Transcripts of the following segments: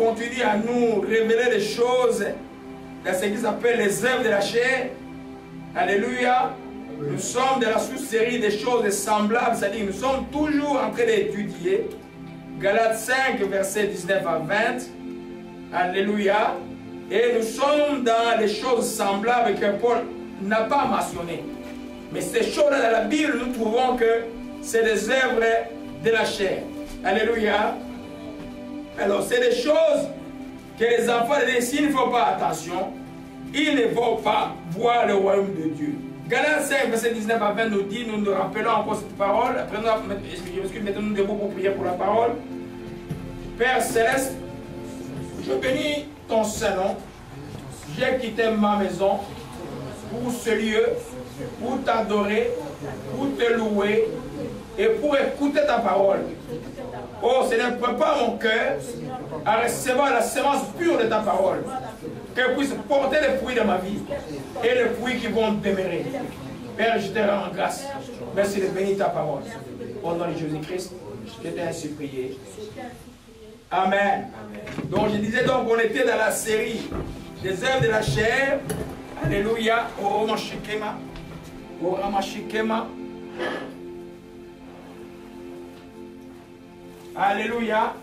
continue à nous révéler des choses dans ce qui s'appelle les œuvres de la chair. Alléluia. Nous sommes dans la sous-série des choses semblables, c'est-à-dire nous sommes toujours en train d'étudier Galates 5, versets 19 à 20. Alléluia. Et nous sommes dans les choses semblables que Paul n'a pas mentionnées. Mais ces choses-là dans la Bible, nous trouvons que c'est des œuvres de la chair. Alléluia. Alors, c'est des choses que les enfants de Dieu, s'ils ne font pas attention, ils ne vont pas voir le royaume de Dieu. Galates 5, verset 19 à 20 nous dit, nous nous rappelons encore cette parole. Après, mettons-nous debout pour prier pour la parole. Père Céleste, je bénis ton Saint-Nom. J'ai quitté ma maison pour ce lieu, pour t'adorer, pour te louer et pour écouter ta parole. Oh Seigneur, prépare mon cœur à recevoir la semence pure de ta parole, qu'elle puisse porter les fruits de ma vie et les fruits qui vont demeurer. Père, je te rends grâce. Merci de bénir ta parole. Au nom de Jésus-Christ, je t'ai ainsi prié. Amen. Donc je disais donc on était dans la série des œuvres de la chair. Alléluia. Au Ramashikema. Au Ramashikema. Alléluia.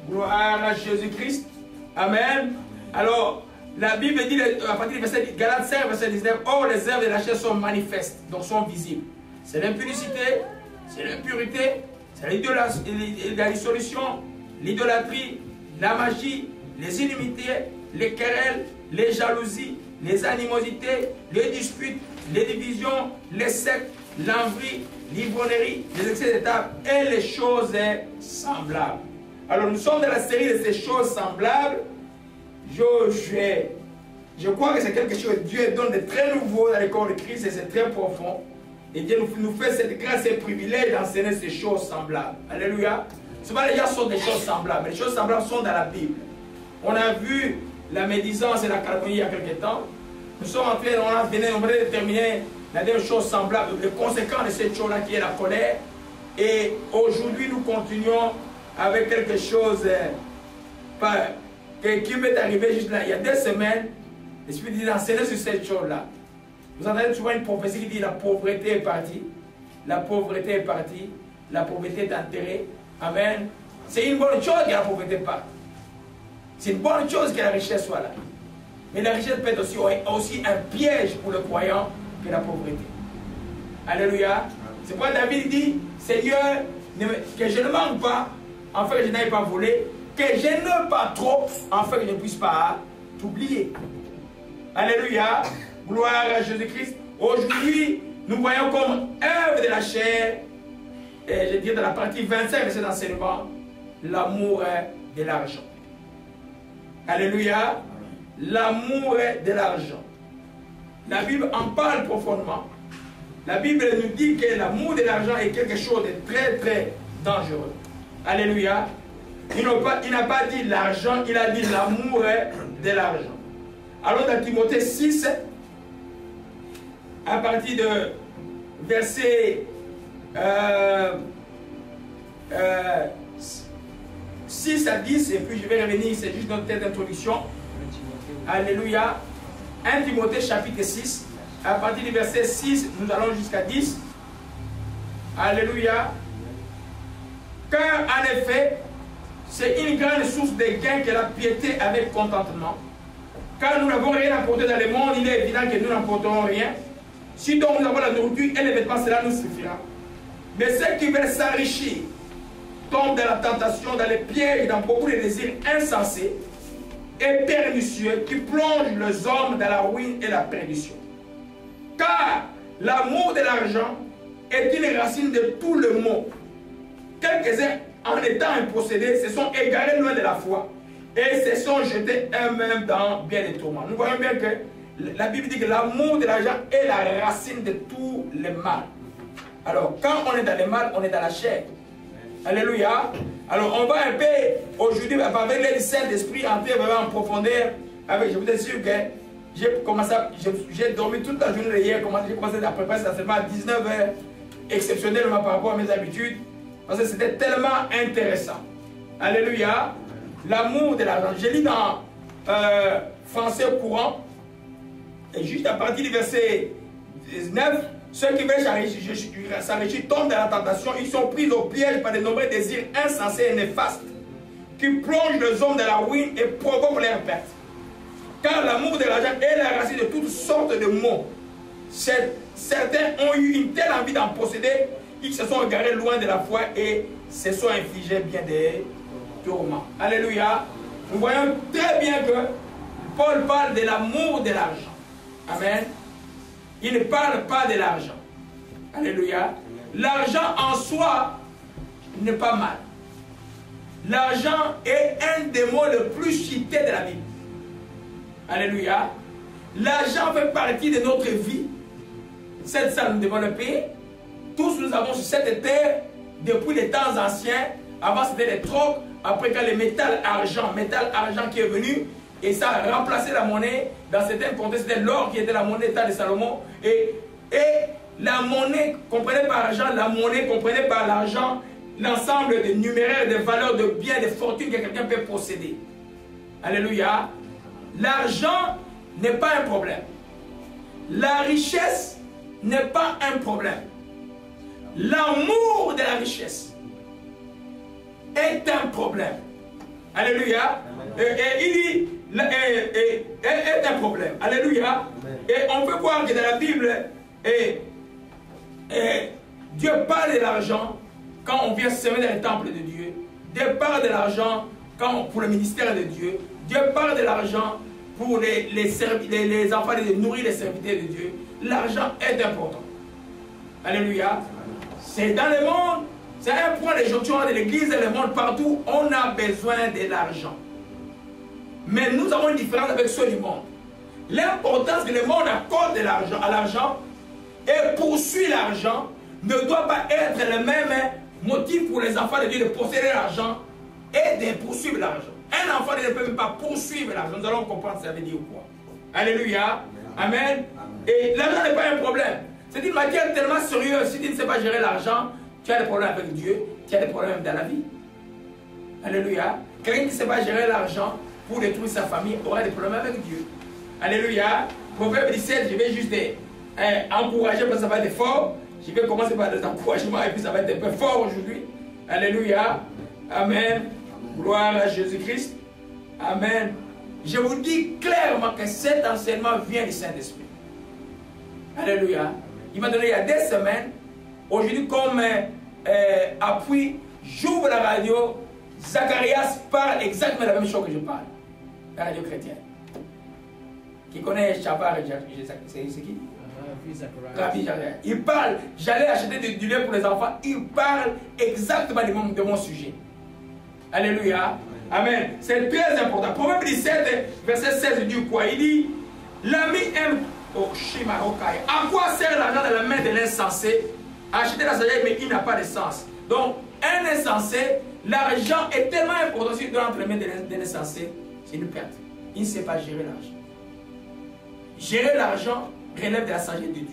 Gloire à Jésus-Christ. Amen. Alors, la Bible dit, à partir du verset Galates 5, verset 19, or les œuvres de la chair sont manifestes, donc sont visibles. C'est l'impudicité, c'est l'impureté, c'est la dissolution, l'idolâtrie, la magie, les inimités, les querelles, les jalousies, les animosités, les disputes, les divisions, les sectes, l'envie, l'ivrognerie, les excès de table et les choses semblables. Alors nous sommes dans la série de ces choses semblables. Je crois que c'est quelque chose que Dieu donne de très nouveau dans le corps de Christ et c'est très profond. Et Dieu nous fait cette grâce et privilège d'enseigner ces choses semblables. Alléluia. Souvent les gens sont des choses semblables, mais les choses semblables sont dans la Bible. On a vu la médisance et la calomnie il y a quelque temps. Nous sommes en train, on va déterminer la deuxième chose semblable, le conséquent de cette chose-là qui est la colère. Et aujourd'hui, nous continuons avec quelque chose qui m'est arrivé juste là, il y a 2 semaines. L'Esprit dit d'enseigner sur cette chose-là. Vous entendez souvent une prophétie qui dit la pauvreté est partie. La pauvreté est partie. La pauvreté est enterrée. Amen. C'est une bonne chose que la pauvreté parte. C'est une bonne chose que la richesse soit là. Mais la richesse peut être aussi un piège pour le croyant que la pauvreté. Alléluia. C'est pourquoi David dit, Seigneur, que je ne manque pas, en fait que je n'aille pas voler, que je n'ai pas trop, en fait que je ne puisse pas t'oublier. Alléluia. Gloire à Jésus-Christ. Aujourd'hui, nous voyons comme œuvre de la chair, et je dis dans la partie 25 de cet enseignement, l'amour de l'argent. Alléluia. L'amour de l'argent. La Bible en parle profondément. La Bible nous dit que l'amour de l'argent est quelque chose de très très dangereux. Alléluia. Il n'a pas dit l'argent, il a dit l'amour de l'argent. Alors dans Timothée 6, à partir de verset 6 à 10, et puis je vais revenir, c'est juste notre tête d'introduction. Alléluia. 1 Timothée chapitre 6, à partir du verset 6, nous allons jusqu'à 10. Alléluia. Car en effet, c'est une grande source de gain que la piété avec contentement. Car nous n'avons rien apporté dans le monde, il est évident que nous n'apporterons rien. Si donc nous avons la nourriture et les vêtements, cela nous suffira. Mais ceux qui veulent s'enrichir tombent dans la tentation, dans les pièges, dans beaucoup de désirs insensés et pernicieux qui plongent les hommes dans la ruine et la perdition. Car l'amour de l'argent est une racine de tout le maux. Quelques-uns, en étant impossédés, se sont égarés loin de la foi et se sont jetés eux-mêmes dans bien des tourments. Nous voyons bien que la Bible dit que l'amour de l'argent est la racine de tout le mal. Alors, quand on est dans le mal, on est dans la chair. Alléluia. Alors, on va un peu, aujourd'hui, avec l'aide du Saint-Esprit, entrer vraiment en profondeur. Je vous assure que j'ai dormi toute la journée hier, j'ai commencé à préparer cet enseignement à 19 h, exceptionnellement par rapport à mes habitudes, parce que c'était tellement intéressant. Alléluia. l'amour de l'argent. Je lis dans français courant, et juste à partir du verset 19, ceux qui veulent s'enrichir tombent dans la tentation, ils sont pris au piège par de nombreux désirs insensés et néfastes qui plongent les hommes dans la ruine et provoquent leur perte. Car l'amour de l'argent est la racine de toutes sortes de maux. Certains ont eu une telle envie d'en posséder, ils se sont égarés loin de la foi et se sont infligés bien des tourments. Alléluia. Nous voyons très bien que Paul parle de l'amour de l'argent. Amen. Il ne parle pas de l'argent. Alléluia. L'argent en soi n'est pas mal. L'argent est un des mots les plus cités de la Bible. Alléluia. L'argent fait partie de notre vie. Cette salle, nous devons le payer. Tous nous avons sur cette terre, depuis les temps anciens, avant c'était les trocs, après quand le métal argent qui est venu, et ça a remplacé la monnaie. Dans certains contextes, c'était l'or qui était la monnaie de Salomon. Et la monnaie, comprenez par argent, la monnaie, comprenez par l'argent, l'ensemble de numéraires, de valeurs, de biens, de fortunes que quelqu'un peut posséder. Alléluia. L'argent n'est pas un problème. La richesse n'est pas un problème. L'amour de la richesse est un problème. Alléluia. Il dit est un problème. Alléluia. Et on peut voir que dans la Bible, Dieu parle de l'argent quand on vient semer dans le temple de Dieu. Dieu parle de l'argent pour le ministère de Dieu. Dieu parle de l'argent pour les enfants, de nourrir les serviteurs de Dieu. L'argent est important. Alléluia. C'est dans le monde, c'est un point de jonction de l'église et le monde partout, on a besoin de l'argent. Mais nous avons une différence avec ceux du monde. L'importance que le monde accorde à l'argent et poursuit l'argent ne doit pas être le même motif pour les enfants de Dieu de posséder l'argent et de poursuivre l'argent. Un enfant ne peut même pas poursuivre l'argent. Nous allons comprendre ce que ça veut dire quoi. Alléluia. Amen. Et l'argent n'est pas un problème. C'est une matière tellement sérieuse. Si tu ne sais pas gérer l'argent, tu as des problèmes avec Dieu, tu as des problèmes dans la vie. Alléluia. Quelqu'un qui ne sait pas gérer l'argent pour détruire sa famille aura des problèmes avec Dieu. Alléluia. Proverbe 17, je vais juste encourager parce que ça va être fort. Je vais commencer par des encouragements et puis ça va être un peu fort aujourd'hui. Alléluia. Amen. Gloire à Jésus-Christ. Amen. Je vous dis clairement que cet enseignement vient du Saint-Esprit. Alléluia. Il m'a donné il y a des semaines. Aujourd'hui, comme appui, j'ouvre la radio. Zacharias parle exactement la même chose que je parle. La radio chrétienne. Qui connaît Chabar et c'est qui? Rabbi Zacharias. Il parle, j'allais acheter du lait pour les enfants. Il parle exactement de mon sujet. Alléluia. Amen. C'est très important. Proverbe 17, verset 16 dit quoi? Il dit, l'ami aime. Oh, à quoi sert l'argent dans la main de l'insensé? Acheter la sagesse, mais il n'a pas de sens. Donc, un insensé, l'argent est tellement important s'il doit entre les mains de l'insensé, c'est une perte. Il ne sait pas gérer l'argent. Gérer l'argent relève de la sagesse de Dieu.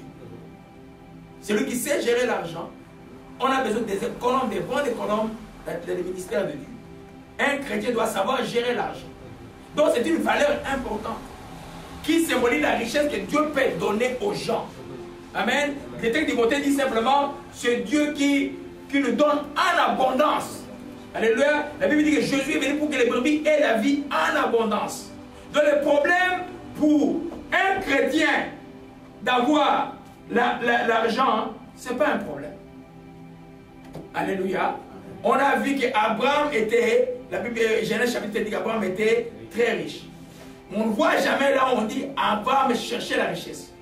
Celui qui sait gérer l'argent, on a besoin des économes, des bons économes dans le ministère de Dieu. Un chrétien doit savoir gérer l'argent. Donc, c'est une valeur importante qui symbolise la richesse que Dieu peut donner aux gens. Amen. Le texte de Timothée dit simplement, c'est Dieu qui nous donne en abondance. Alléluia. La Bible dit que Jésus est venu pour que les brebis aient la vie en abondance. Donc le problème pour un chrétien d'avoir l'argent, ce n'est pas un problème. Alléluia. On a vu qu'Abraham était, la Bible, Genèse chapitre dit qu'Abraham était très riche. On ne voit jamais là où on dit Abraham cherchait la richesse.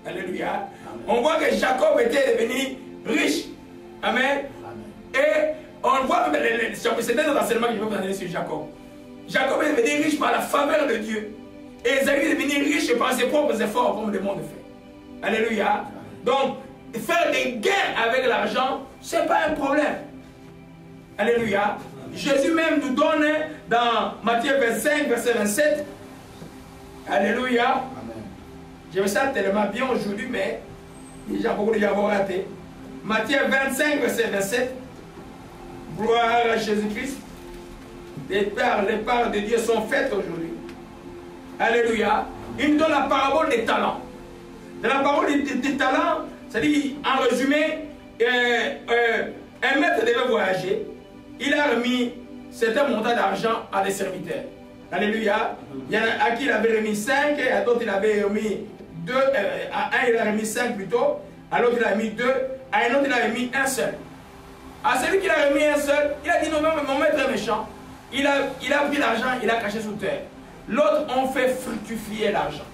Alléluia. Amen. On voit que Jacob était devenu riche. Amen. Amen. Et on voit, c'est un enseignement que je vais vous donner sur Jacob. Jacob est devenu riche par la faveur de Dieu. Et Esaü est devenu riche par ses propres efforts, comme le monde fait. Alléluia. Amen. Donc, faire des gains avec l'argent, ce n'est pas un problème. Alléluia. Jésus même nous donne dans Matthieu 25, verset 27. Alléluia. Amen. Je me sens tellement bien aujourd'hui, mais déjà beaucoup de gens vont rater. Matthieu 25, verset 27. Gloire à Jésus-Christ. les parts de Dieu sont faites aujourd'hui. Alléluia. Il nous donne la parabole des talents. Dans la parole des talents, c'est-à-dire, en résumé, un maître devait voyager. Il a remis certains montants d'argent à des serviteurs. Alléluia. Il y en a à qui il avait remis 5, et à d'autres il avait remis 2. À un il a remis 5 plutôt, à l'autre il a remis 2, à un autre il a remis un seul. À celui qui a remis un seul, il a dit non, mon maître est méchant. Il a pris l'argent, il a caché sous terre. L'autre, on fait fructifier l'argent.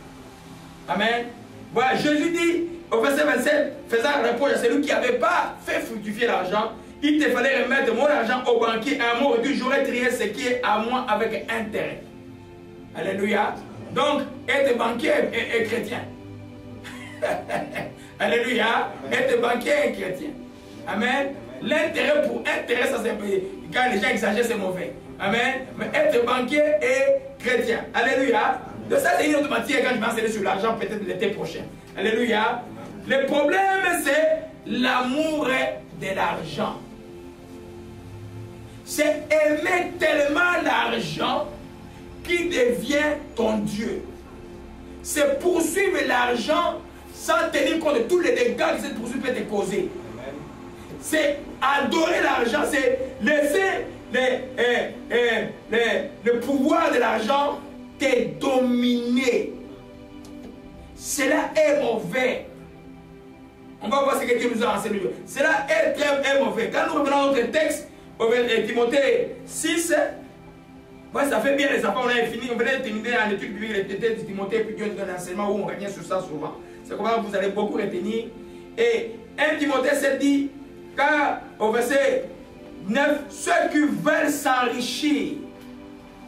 Amen. Voilà, Jésus dit au verset 27, faisant reproche à celui qui n'avait pas fait fructifier l'argent, il te fallait remettre mon argent au banquier. À un mot du j'aurais trié ce qui est à moi avec intérêt. Alléluia. Donc, être banquier est chrétien. Alléluia. Être banquier est chrétien. Amen. L'intérêt pour intérêt, ça c'est quand les gens exagèrent, c'est mauvais. Amen. Mais être banquier est chrétien. Alléluia. De ça, c'est une autre matière quand je vais enseigner sur l'argent, peut-être l'été prochain. Alléluia. Le problème, c'est l'amour de l'argent. C'est aimer tellement l'argent qui devient ton Dieu. C'est poursuivre l'argent sans tenir compte de tous les dégâts que cette poursuite peut te causer. C'est adorer l'argent, c'est laisser le pouvoir de l'argent te dominer. Cela est mauvais. On va voir ce que Dieu nous a enseigné. Cela est très mauvais. Quand nous revenons à notre texte, au Timothée 6, ouais, ça fait bien les enfants, on a fini, on venait de terminer en étude biblique de Timothée, puis Dieu nous donne un enseignement où on revient sur ça souvent. C'est comment vous allez beaucoup retenir. Et 1 Timothée 7 dit, car au verset 9, ceux qui veulent s'enrichir,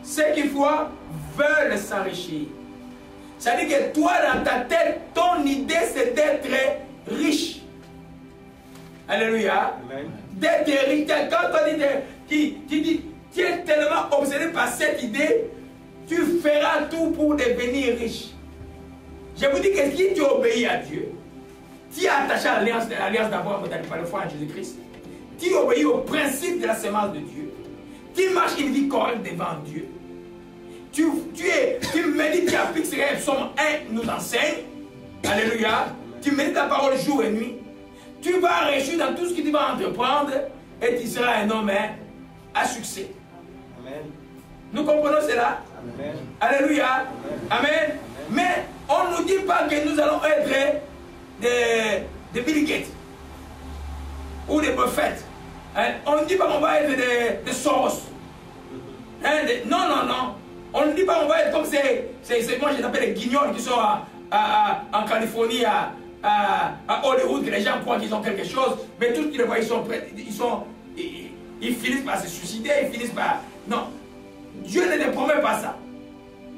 ceux qui veulent s'enrichir. Ça veut dire que toi, dans ta tête, ton idée, c'est d'être riche. Alléluia. D'être riche. Quand toi, tu es tellement obsédé par cette idée, tu feras tout pour devenir riche. Je vous dis que si tu obéis à Dieu, tu es attaché à l'alliance d'Abraham par le foi en Jésus-Christ, tu obéis au principe de la semence de Dieu, tu marches une vie correcte devant Dieu, tu médites, tu appliques ce que Psaume 1 nous enseigne, alléluia, tu médites la parole jour et nuit, tu vas réussir dans tout ce que tu vas entreprendre et tu seras un homme à succès. Amen. Nous comprenons cela? Amen. Alléluia. Amen. Amen. Mais on ne nous dit pas que nous allons être des Bill Gates ou des prophètes. Hein? On ne dit pas qu'on va être des Soros. Hein? Non, non, non. On ne dit pas qu'on va être comme moi je les appelle les guignols qui sont en Californie, à Hollywood, que les gens croient qu'ils ont quelque chose, mais tout ce qu'ils voient, ils finissent par se suicider, ils finissent par... Non. Dieu ne te promet pas ça.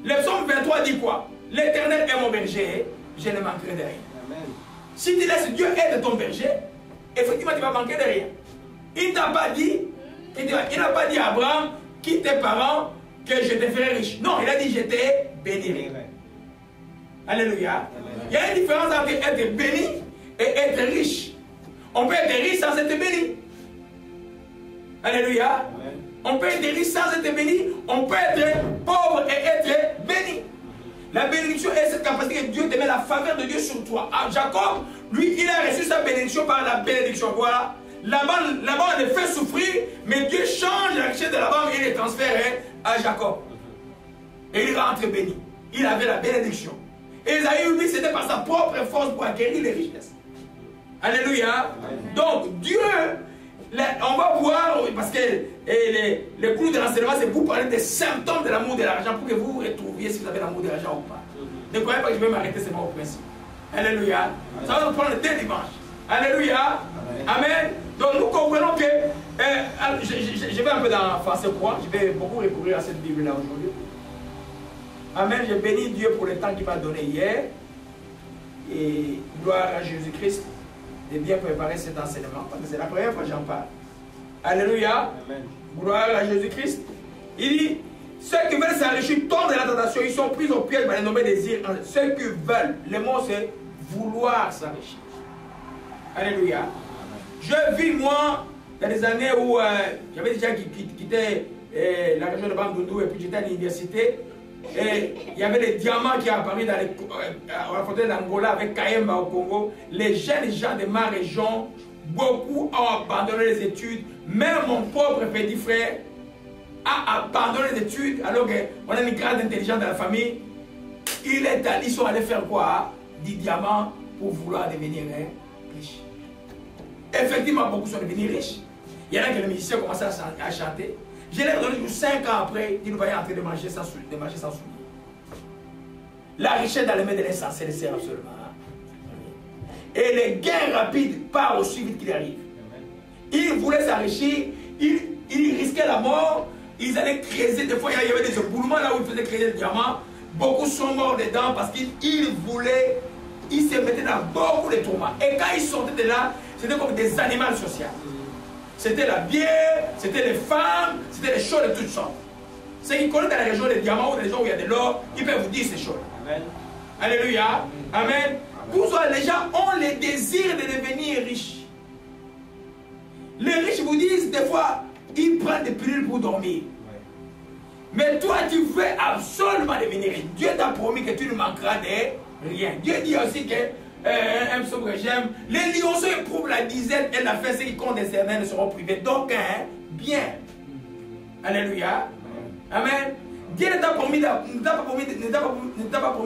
Le psaume 23 dit quoi? L'Éternel est mon berger, je ne manquerai de rien. Amen. Si tu laisses Dieu être ton berger, effectivement tu vas manquer de rien. Il n'a pas dit à Abraham, quitte tes parents, que je te ferai riche. Non, il a dit je te bénirai. Alléluia. Amen. Il y a une différence entre être béni et être riche. On peut être riche sans être béni. Alléluia. Amen. On peut être riche sans être béni. On peut être pauvre et être béni. La bénédiction est cette capacité que Dieu te met la faveur de Dieu sur toi. Ah, Jacob, lui, il a reçu sa bénédiction par la bénédiction. Voilà. Laban le fait souffrir, mais Dieu change la richesse de Laban et les transfère à Jacob. Et il rentre béni. Il avait la bénédiction. Ésaïe, lui, c'était par sa propre force pour acquérir les richesses. Alléluia. Donc, Dieu, on va voir, parce que le cours de l'enseignement, c'est pour parler des symptômes de l'amour de l'argent, pour que vous vous retrouviez si vous avez l'amour de l'argent ou pas. Ne croyez pas que je vais m'arrêter seulement au principe. Alléluia. Ça va nous prendre dès dimanche. Alléluia. Amen. Donc, nous comprenons que, je vais un peu dans français courant, je vais beaucoup recourir à cette Bible-là aujourd'hui. Amen. Je bénis Dieu pour le temps qu'il m'a donné hier. Et gloire à Jésus-Christ de bien préparer cet enseignement. Parce que c'est la première fois que j'en parle. Alléluia. Amen. Gloire à Jésus-Christ. Il dit, ceux qui veulent s'enrichir tombent dans la tentation. Ils sont pris au piège par les nommés désirs. Ceux qui veulent, le mot c'est vouloir s'enrichir. Alléluia. Je vis moi, il y a des années où j'avais des gens qui la région de Bandundu, et puis j'étais à l'université. Et il y avait les diamants qui apparu dans la frontière d'Angola avec Kayemba au Congo. Les jeunes gens de ma région, beaucoup ont abandonné les études. Même mon pauvre petit frère a abandonné les études alors qu'on a une grande intelligence dans la famille. Ils sont allés faire quoi? Du diamant pour vouloir devenir riches. Effectivement, beaucoup sont devenus riches. Il y en a qui les musiciens commencent à chanter. Je l'ai donné 5 ans après, ils nous voyaient en train de marcher sans souliers. La richesse dans les mains de l'insensé ne sert absolument. Et les gains rapides partent aussi vite qu'il arrive. Ils voulaient s'enrichir, ils risquaient la mort, ils allaient creuser, des fois il y avait des éboulements là où ils faisaient creuser le diamant. Beaucoup sont morts dedans parce qu'ils voulaient, ils se mettaient dans beaucoup de tourments. Et quand ils sortaient de là, c'était comme des animaux sociaux. C'était la bière, c'était les femmes, c'était les choses de toutes sortes. Ceux qui connaissent dans la région des diamants ou des régions où il y a de l'or, ils peuvent vous dire ces choses. Amen. Alléluia. Amen. Les gens ont le désir de devenir riches. Les riches vous disent des fois, ils prennent des pilules pour dormir. Mais toi, tu veux absolument devenir riche. Dieu t'a promis que tu ne manqueras de rien. Dieu dit aussi que un psaume que j'aime, les lionceaux éprouvent la disette et la faim, ceux qui comptent des éternels ne seront privés d'aucun bien. Alléluia. Amen. Dieu ne t'a pas promis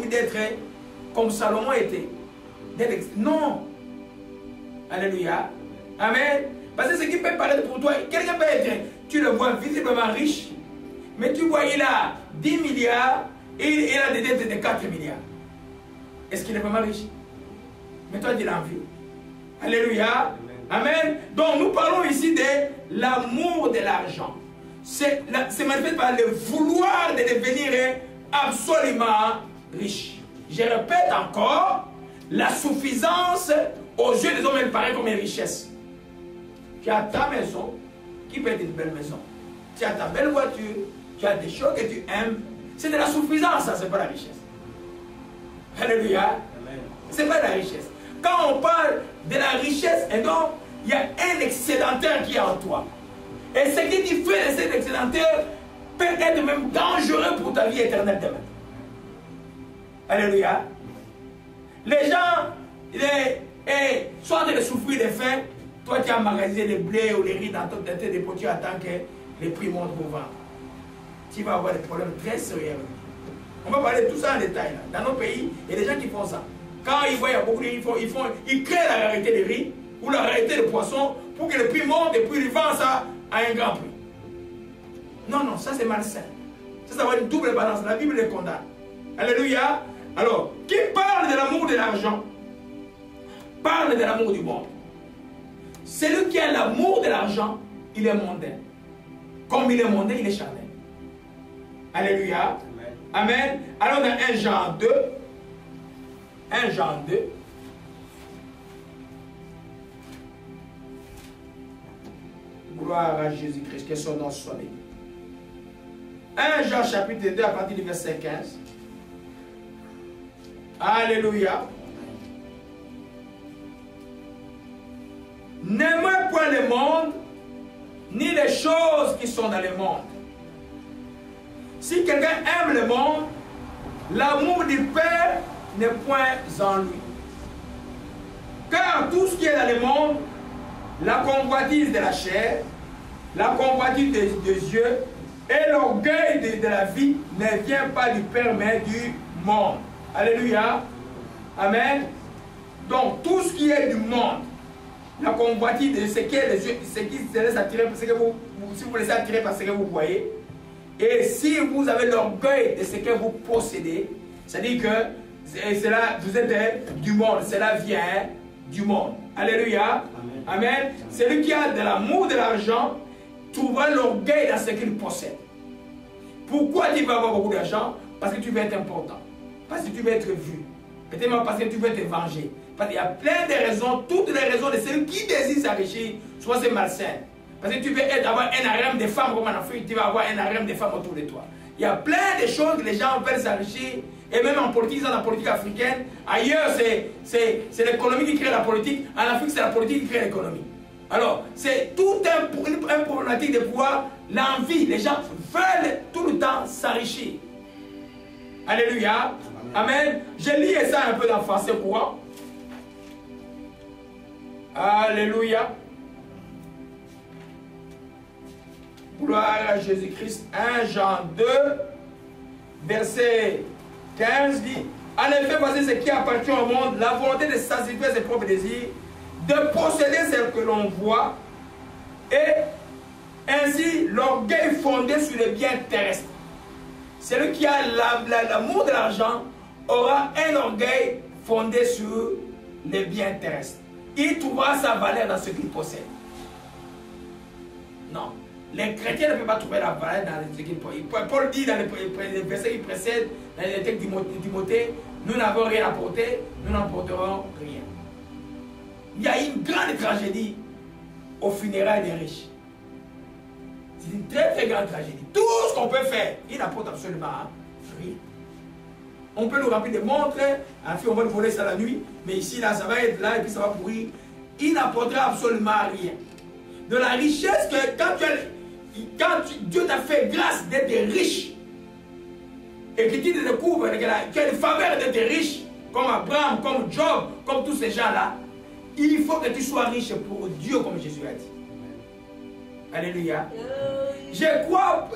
d'être comme Salomon était. Non. Alléluia. Amen. Parce que ce qui peut paraître pour toi, quelqu'un peut être, tu le vois visiblement riche, mais tu vois, il a 10 milliards et il a des dettes de 4 milliards. Est-ce qu'il est vraiment riche? Mais toi, tu l'as envie. Alléluia. Amen. Donc, nous parlons ici de l'amour de l'argent. C'est manifesté par le vouloir de devenir absolument riche. Je répète encore, la suffisance aux yeux des hommes, elle paraît comme une richesse. Tu as ta maison, qui peut être une belle maison. Tu as ta belle voiture, tu as des choses que tu aimes. C'est de la suffisance, ça, c'est pas la richesse. Alléluia. C'est pas la richesse. Quand on parle de la richesse, et donc, il y a un excédentaire qui est en toi. Et ce qui diffère de cet excédentaire peut être même dangereux pour ta vie éternelle demain. Alléluia. Les gens sont en train de souffrir de faim. Toi, tu as emmagasiné les blés ou les riz dans tes dépôts, tu attends que les prix montent pour vendre. Tu vas avoir des problèmes très sérieux. On va parler de tout ça en détail. Là. Dans nos pays, il y a des gens qui font ça. Quand ils voient qu'il y a beaucoup de riz, ils créent la rareté des riz ou la rareté des poissons pour que le prix monte et puis ils vendent ça à un grand prix. Non, non, ça c'est malsain. Ça va être une double balance. La Bible les condamne. Alléluia. Alors, qui parle de l'amour de l'argent parle de l'amour du monde. Celui qui a l'amour de l'argent, il est mondain. Comme il est mondain, il est charnel. Alléluia. Amen. Amen. Alors dans 1 Jean 2, 1 Jean 2, gloire à Jésus-Christ, que son nom soit béni. 1 Jean chapitre 2 à partir du verset 15. Alléluia. N'aimez point le monde, ni les choses qui sont dans le monde. Si quelqu'un aime le monde, l'amour du Père n'est point en lui. Car tout ce qui est dans le monde, la convoitise de la chair, la convoitise des yeux et l'orgueil de la vie ne vient pas du Père mais du monde. Alléluia. Amen. Donc tout ce qui est du monde, la convoitise de ce qui est les yeux, ce qui se laisse attirer parce que si vous laissez attirer par ce que vous voyez, et si vous avez l'orgueil de ce que vous possédez, c'est-à-dire que cela, vous êtes du monde, cela vient du monde. Alléluia. Amen. Amen. Celui qui a de l'amour de l'argent trouvera l'orgueil dans ce qu'il possède. Pourquoi tu vas avoir beaucoup d'argent? Parce que tu veux être important. Parce que tu veux être vu. Peut-être parce que tu veux te venger. Parce qu'il y a plein de raisons, toutes les raisons de celui qui désire s'enrichir, soit c'est malsain. Parce que tu veux avoir un harem de femmes comme en Afrique, tu vas avoir un harem de femmes autour de toi. Il y a plein de choses que les gens veulent s'enrichir. Et même en politique, dans la politique africaine, ailleurs c'est l'économie qui crée la politique, en Afrique c'est la politique qui crée l'économie. Alors, c'est tout un problématique de pouvoir, l'envie. Les gens veulent tout le temps s'enrichir. Alléluia. Amen. Je lis ça un peu dans le français courant. Alléluia. Gloire à Jésus-Christ. 1 Jean 2, verset 15 dit: en effet, voici ce qui appartient au monde, la volonté de satisfaire ses propres désirs, de posséder ce que l'on voit, et ainsi l'orgueil fondé sur les biens terrestres. Celui qui a l'amour de l'argent aura un orgueil fondé sur les biens terrestres. Il trouvera sa valeur dans ce qu'il possède. Non. Les chrétiens ne peuvent pas trouver la valeur dans ce qu'ils possèdent. Paul dit dans les versets qui précèdent, dans les textes de Timothée, nous n'avons rien apporté, nous n'emporterons rien. Il y a une grande tragédie aux funérailles des riches. C'est une très très grande tragédie. Tout ce qu'on peut faire, il n'apporte absolument rien. On peut nous remplir des montres, on va nous voler ça la nuit, mais ici, là, ça va être là et puis ça va pourrir. Il n'apportera absolument rien. De la richesse que quand Dieu t'a fait grâce d'être riche, et que tu te découvres que tu as les faveurs d'être riche, comme Abraham, comme Job, comme tous ces gens-là, il faut que tu sois riche pour Dieu, comme Jésus a dit. Alléluia. Je crois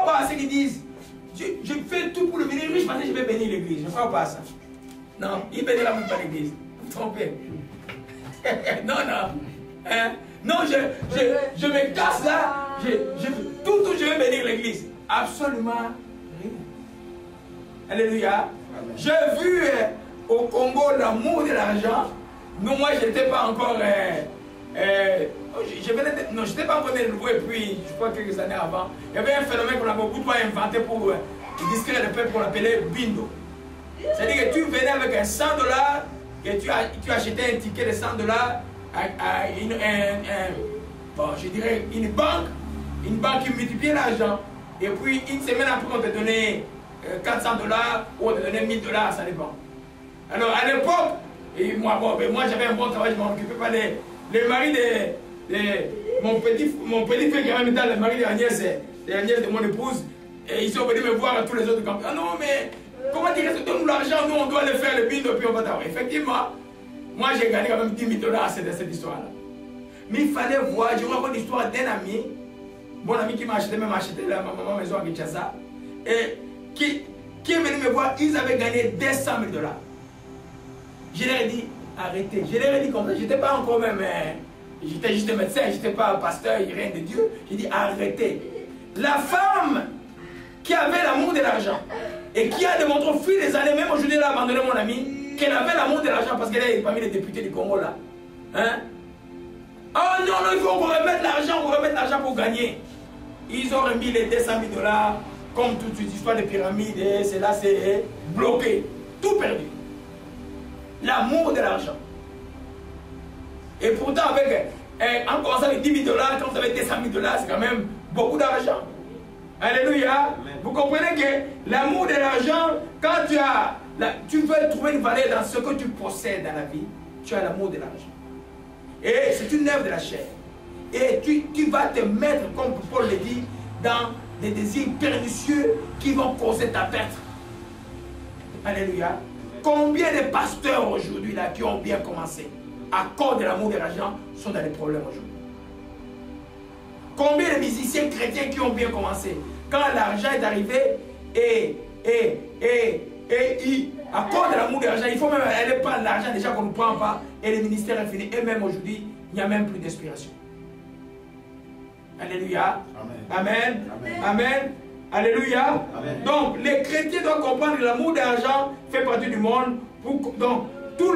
pas à ce qu'ils disent. Je fais tout pour devenir riche parce que je vais bénir l'église. Je ne crois pas à ça. Non, il ne bénira même pas l'église. Vous trompez. Non, non. Hein? Non, je me casse là. Tout, je vais bénir l'église. Absolument rien. Alléluia. J'ai vu au Congo l'amour de l'argent. Non, moi, je n'étais pas encore... je n'étais pas encore né de nouveau et puis, je crois quelques années avant, il y avait un phénomène qu'on a beaucoup inventé pour distraire le peuple qu'on appelait Bindo. C'est-à-dire que tu venais avec un $100 et tu achetais un ticket de $100 à je dirais une banque qui multipliait l'argent. Et puis, une semaine après, on te donnait $400 ou on te donnait $1000, ça dépend. Alors, à l'époque, et moi j'avais un bon travail, je ne m'en occupais pas. Les maris de mon petit frère qui avait mis dans le mari de la nièce de mon épouse, et ils sont venus me voir à tous les autres campus. Ah non, mais comment dire, donne-nous l'argent, nous on doit le faire le bind, puis on va t'avoir. Effectivement, moi j'ai gagné quand même $10 000 à cette histoire-là. Mais il fallait voir, je raconte l'histoire d'un ami, mon ami qui m'a acheté ma maison à Kinshasa, et qui est venu me voir, ils avaient gagné $200 000. Je leur ai dit, arrêtez. Je leur ai dit comme ça, je n'étais pas encore même, j'étais juste médecin, je n'étais pas pasteur, rien de Dieu. J'ai dit, arrêtez. La femme qui avait l'amour de l'argent et qui a démontré au fil des années, même aujourd'hui elle a abandonné mon ami, qu'elle avait l'amour de l'argent parce qu'elle est parmi les députés du Congo là. Hein? Oh non, non, il faut qu'on remette l'argent pour gagner. Ils ont remis les $200 000, comme toute cette histoire de pyramide, et c'est là, c'est bloqué. Tout perdu. L'amour de l'argent. Et pourtant, en commençant avec $10 000, quand vous avez $200 000, c'est quand même beaucoup d'argent. Alléluia. Amen. Vous comprenez que l'amour de l'argent, quand tu veux trouver une valeur dans ce que tu possèdes dans la vie, tu as l'amour de l'argent. Et c'est une œuvre de la chair. Et tu vas te mettre, comme Paul le dit, dans des désirs pernicieux qui vont causer ta perte. Alléluia. Combien de pasteurs aujourd'hui là qui ont bien commencé à cause de l'amour de l'argent sont dans des problèmes aujourd'hui? Combien de musiciens chrétiens qui ont bien commencé, quand l'argent est arrivé à cause de l'amour de l'argent, il faut même aller prendre l'argent déjà qu'on ne prend pas et le ministère est fini. Et même aujourd'hui, il n'y a même plus d'inspiration. Alléluia. Amen. Amen. Amen. Alléluia. Amen. Donc, les chrétiens doivent comprendre que l'amour de l'argent fait partie du monde. Donc, tout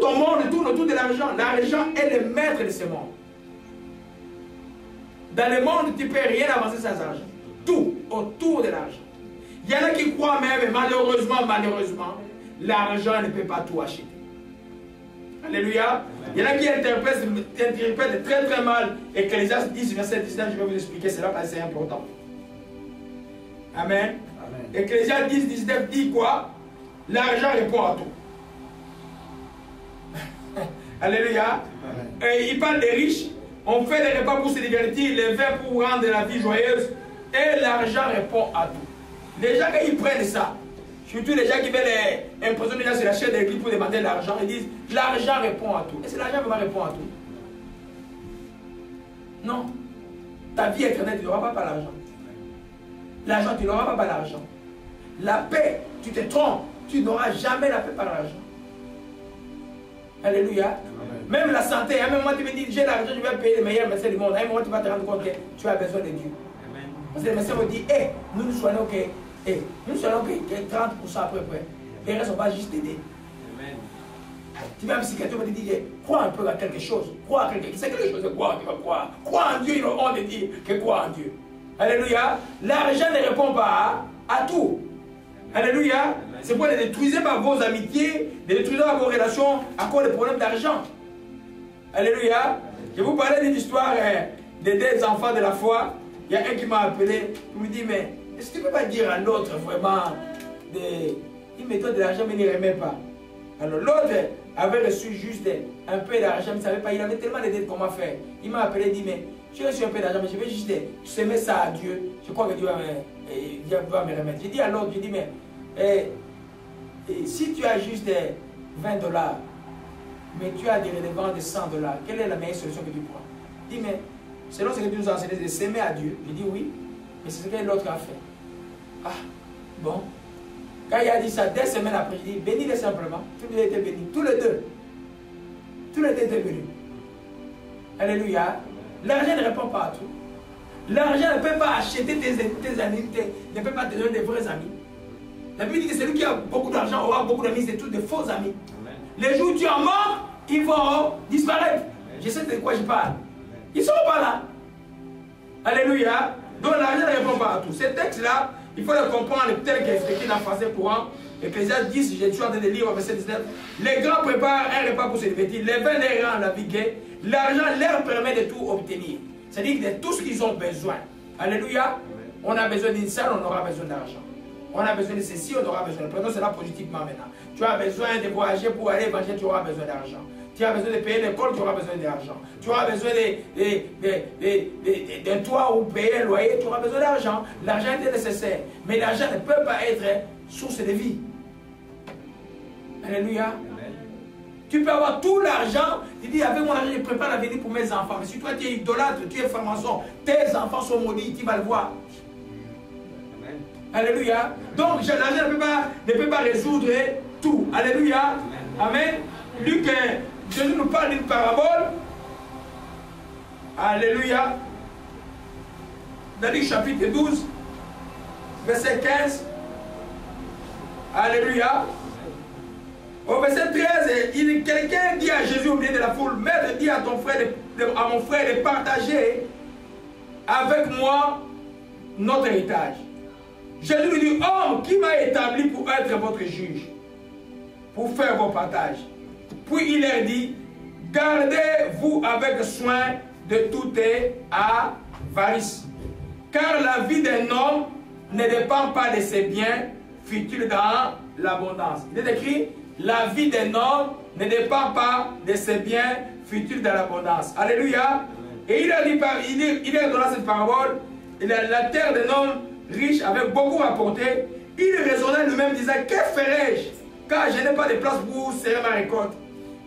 ton monde tourne autour de l'argent. L'argent est le maître de ce monde. Dans le monde, tu ne peux rien avancer sans argent. Tout autour de l'argent. Il y en a qui croient même, malheureusement, l'argent ne peut pas tout acheter. Alléluia. Il y en a qui interprètent très très mal Ecclésiaste 10, verset 19. Je vais vous expliquer cela parce que c'est important. Amen. Ecclésiaste 10, 19 dit quoi? L'argent répond à tout. Alléluia. Et il parle des riches. On fait les repas pour se divertir, les vins pour rendre la vie joyeuse. Et l'argent répond à tout. Les gens, quand ils prennent ça, surtout les gens qui veulent impressionner les gens sur la chaîne d'église pour demander de l'argent, ils disent l'argent répond à tout. Est-ce que l'argent vraiment répond à tout? Non. Ta vie éternelle, tu n'auras pas par l'argent. L'argent, tu n'auras pas par l'argent. La paix, tu te trompes, tu n'auras jamais la paix par l'argent. Alléluia. Même la santé, à un moment tu me dis, j'ai l'argent, je vais payer les meilleurs médecins du monde. À un moment tu vas te rendre compte que tu as besoin de Dieu. Parce que les médecins vont dire, hey, nous soignons que 30% à peu près. Les restes, on va juste t'aider. Tu vas à un psychiatre, tu vas te dire, crois un peu à quelque chose. Crois à quelque chose. C'est quelque chose, crois, tu vas croire. Crois en Dieu, ils ont honte de dire que crois en Dieu. Alléluia. L'argent ne répond pas à tout. Alléluia. C'est pour ne détruisez pas vos amitiés, ne détruisez pas vos relations à cause des problèmes d'argent. Alléluia. Je vous parlais d'une histoire des deux enfants de la foi. Il y a un qui m'a appelé, il me dit, mais est-ce que tu ne peux pas dire à l'autre vraiment, il me donne de l'argent mais il ne remet pas. Alors l'autre avait reçu juste un peu d'argent, mais il ne savait pas, il avait tellement de dettes comment faire. Il m'a appelé et dit, mais j'ai reçu un peu d'argent, mais je vais juste semer ça à Dieu. Je crois que Dieu va me remettre. J'ai dit à l'autre, je dis, mais si tu as juste 20 $, mais tu as des redevances de 100 $, quelle est la meilleure solution que tu prends? Il dit, mais selon ce que tu nous as enseigné de s'aimer à Dieu, je dis oui, mais c'est ce que l'autre a fait. Ah, bon. Quand il a dit ça, 2 semaines après, je dis, bénis-les simplement. Tous les deux étaient bénis. Tous les deux. Tous les deux étaient bénis. Alléluia. L'argent ne répond pas à tout. L'argent ne peut pas acheter tes amis, ne peut pas te donner des vrais amis. La Bible dit que celui qui a beaucoup d'argent aura beaucoup d'amis, c'est tous des faux amis. Amen. Les jours où tu en manques, ils vont disparaître. Amen. Je sais de quoi je parle. Ils ne sont pas là. Alléluia. Donc l'argent ne répond pas à tout. Ce texte-là, il faut le comprendre tel qu'il est expliqué dans le français courant. Ecclésiaste 10, je suis en train de lire au verset 19. Les grands préparent un repas pour se divertir. Les vins les rendent la vie gaie. L'argent leur permet de tout obtenir. C'est-à-dire de tout ce qu'ils ont besoin. Alléluia. On a besoin d'une salle, on aura besoin d'argent. On a besoin de ceci, on aura besoin. Prenons cela positivement maintenant. Tu as besoin de voyager pour aller évangéliser, tu auras besoin d'argent. Tu as besoin de payer l'école, tu auras besoin d'argent. Tu auras besoin d'un toit ou payer un loyer, tu auras besoin d'argent. L'argent est nécessaire. Mais l'argent ne peut pas être source de vie. Alléluia. Amen. Tu peux avoir tout l'argent. Tu dis, avec mon argent, je prépare l'avenir pour mes enfants. Mais si toi, tu es idolâtre, tu es franc-maçon, tes enfants sont maudits, tu vas le voir. Amen. Alléluia. Donc, l'argent ne peut pas résoudre tout. Alléluia. Amen. Amen. Luc, Jésus nous parle d'une parabole. Alléluia. Dans Luc chapitre 12, verset 15. Alléluia. Au verset 13, quelqu'un dit à Jésus au milieu de la foule, Maître, dis à mon frère de partager avec moi notre héritage. Jésus lui dit, homme, qui m'a établi pour être votre juge, pour faire vos partages? Puis il leur dit, gardez-vous avec soin de toute avarice, car la vie d'un homme ne dépend pas de ses biens futurs dans l'abondance. Il est écrit, la vie d'un homme ne dépend pas de ses biens futurs dans l'abondance. Alléluia. Et il a donné cette parabole, la terre d'un homme riche avec beaucoup rapporté. Il raisonnait lui-même, disant, que ferai-je, car je n'ai pas de place pour serrer ma récolte?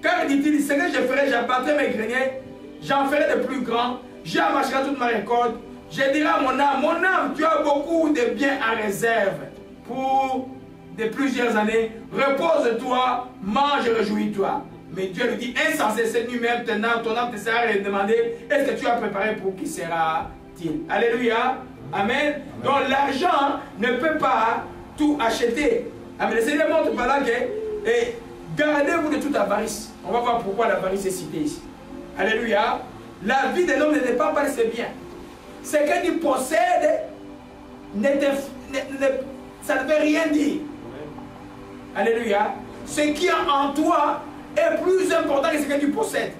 Car dit-il, ce que je ferai, j'abattrai mes greniers, j'en ferai de plus grands, j'amarcherai toute ma récolte. Je dirai à mon âme, tu as beaucoup de biens en réserve pour de plusieurs années, repose-toi, mange et réjouis-toi. Mais Dieu lui dit, insensé, cette nuit même, ton âme te sera demandée, est-ce que tu as préparé pour qui sera-t-il? Alléluia. Amen. Donc l'argent ne peut pas tout acheter. Amen. Le Seigneur montre par là que gardez-vous de toute avarice. On va voir pourquoi l'avarice est citée ici. Alléluia. La vie de l'homme ne dépend pas de ses biens. Ce que tu possèdes, ça ne veut rien dire. Alléluia. Ce qui est en toi est plus important que ce que tu possèdes.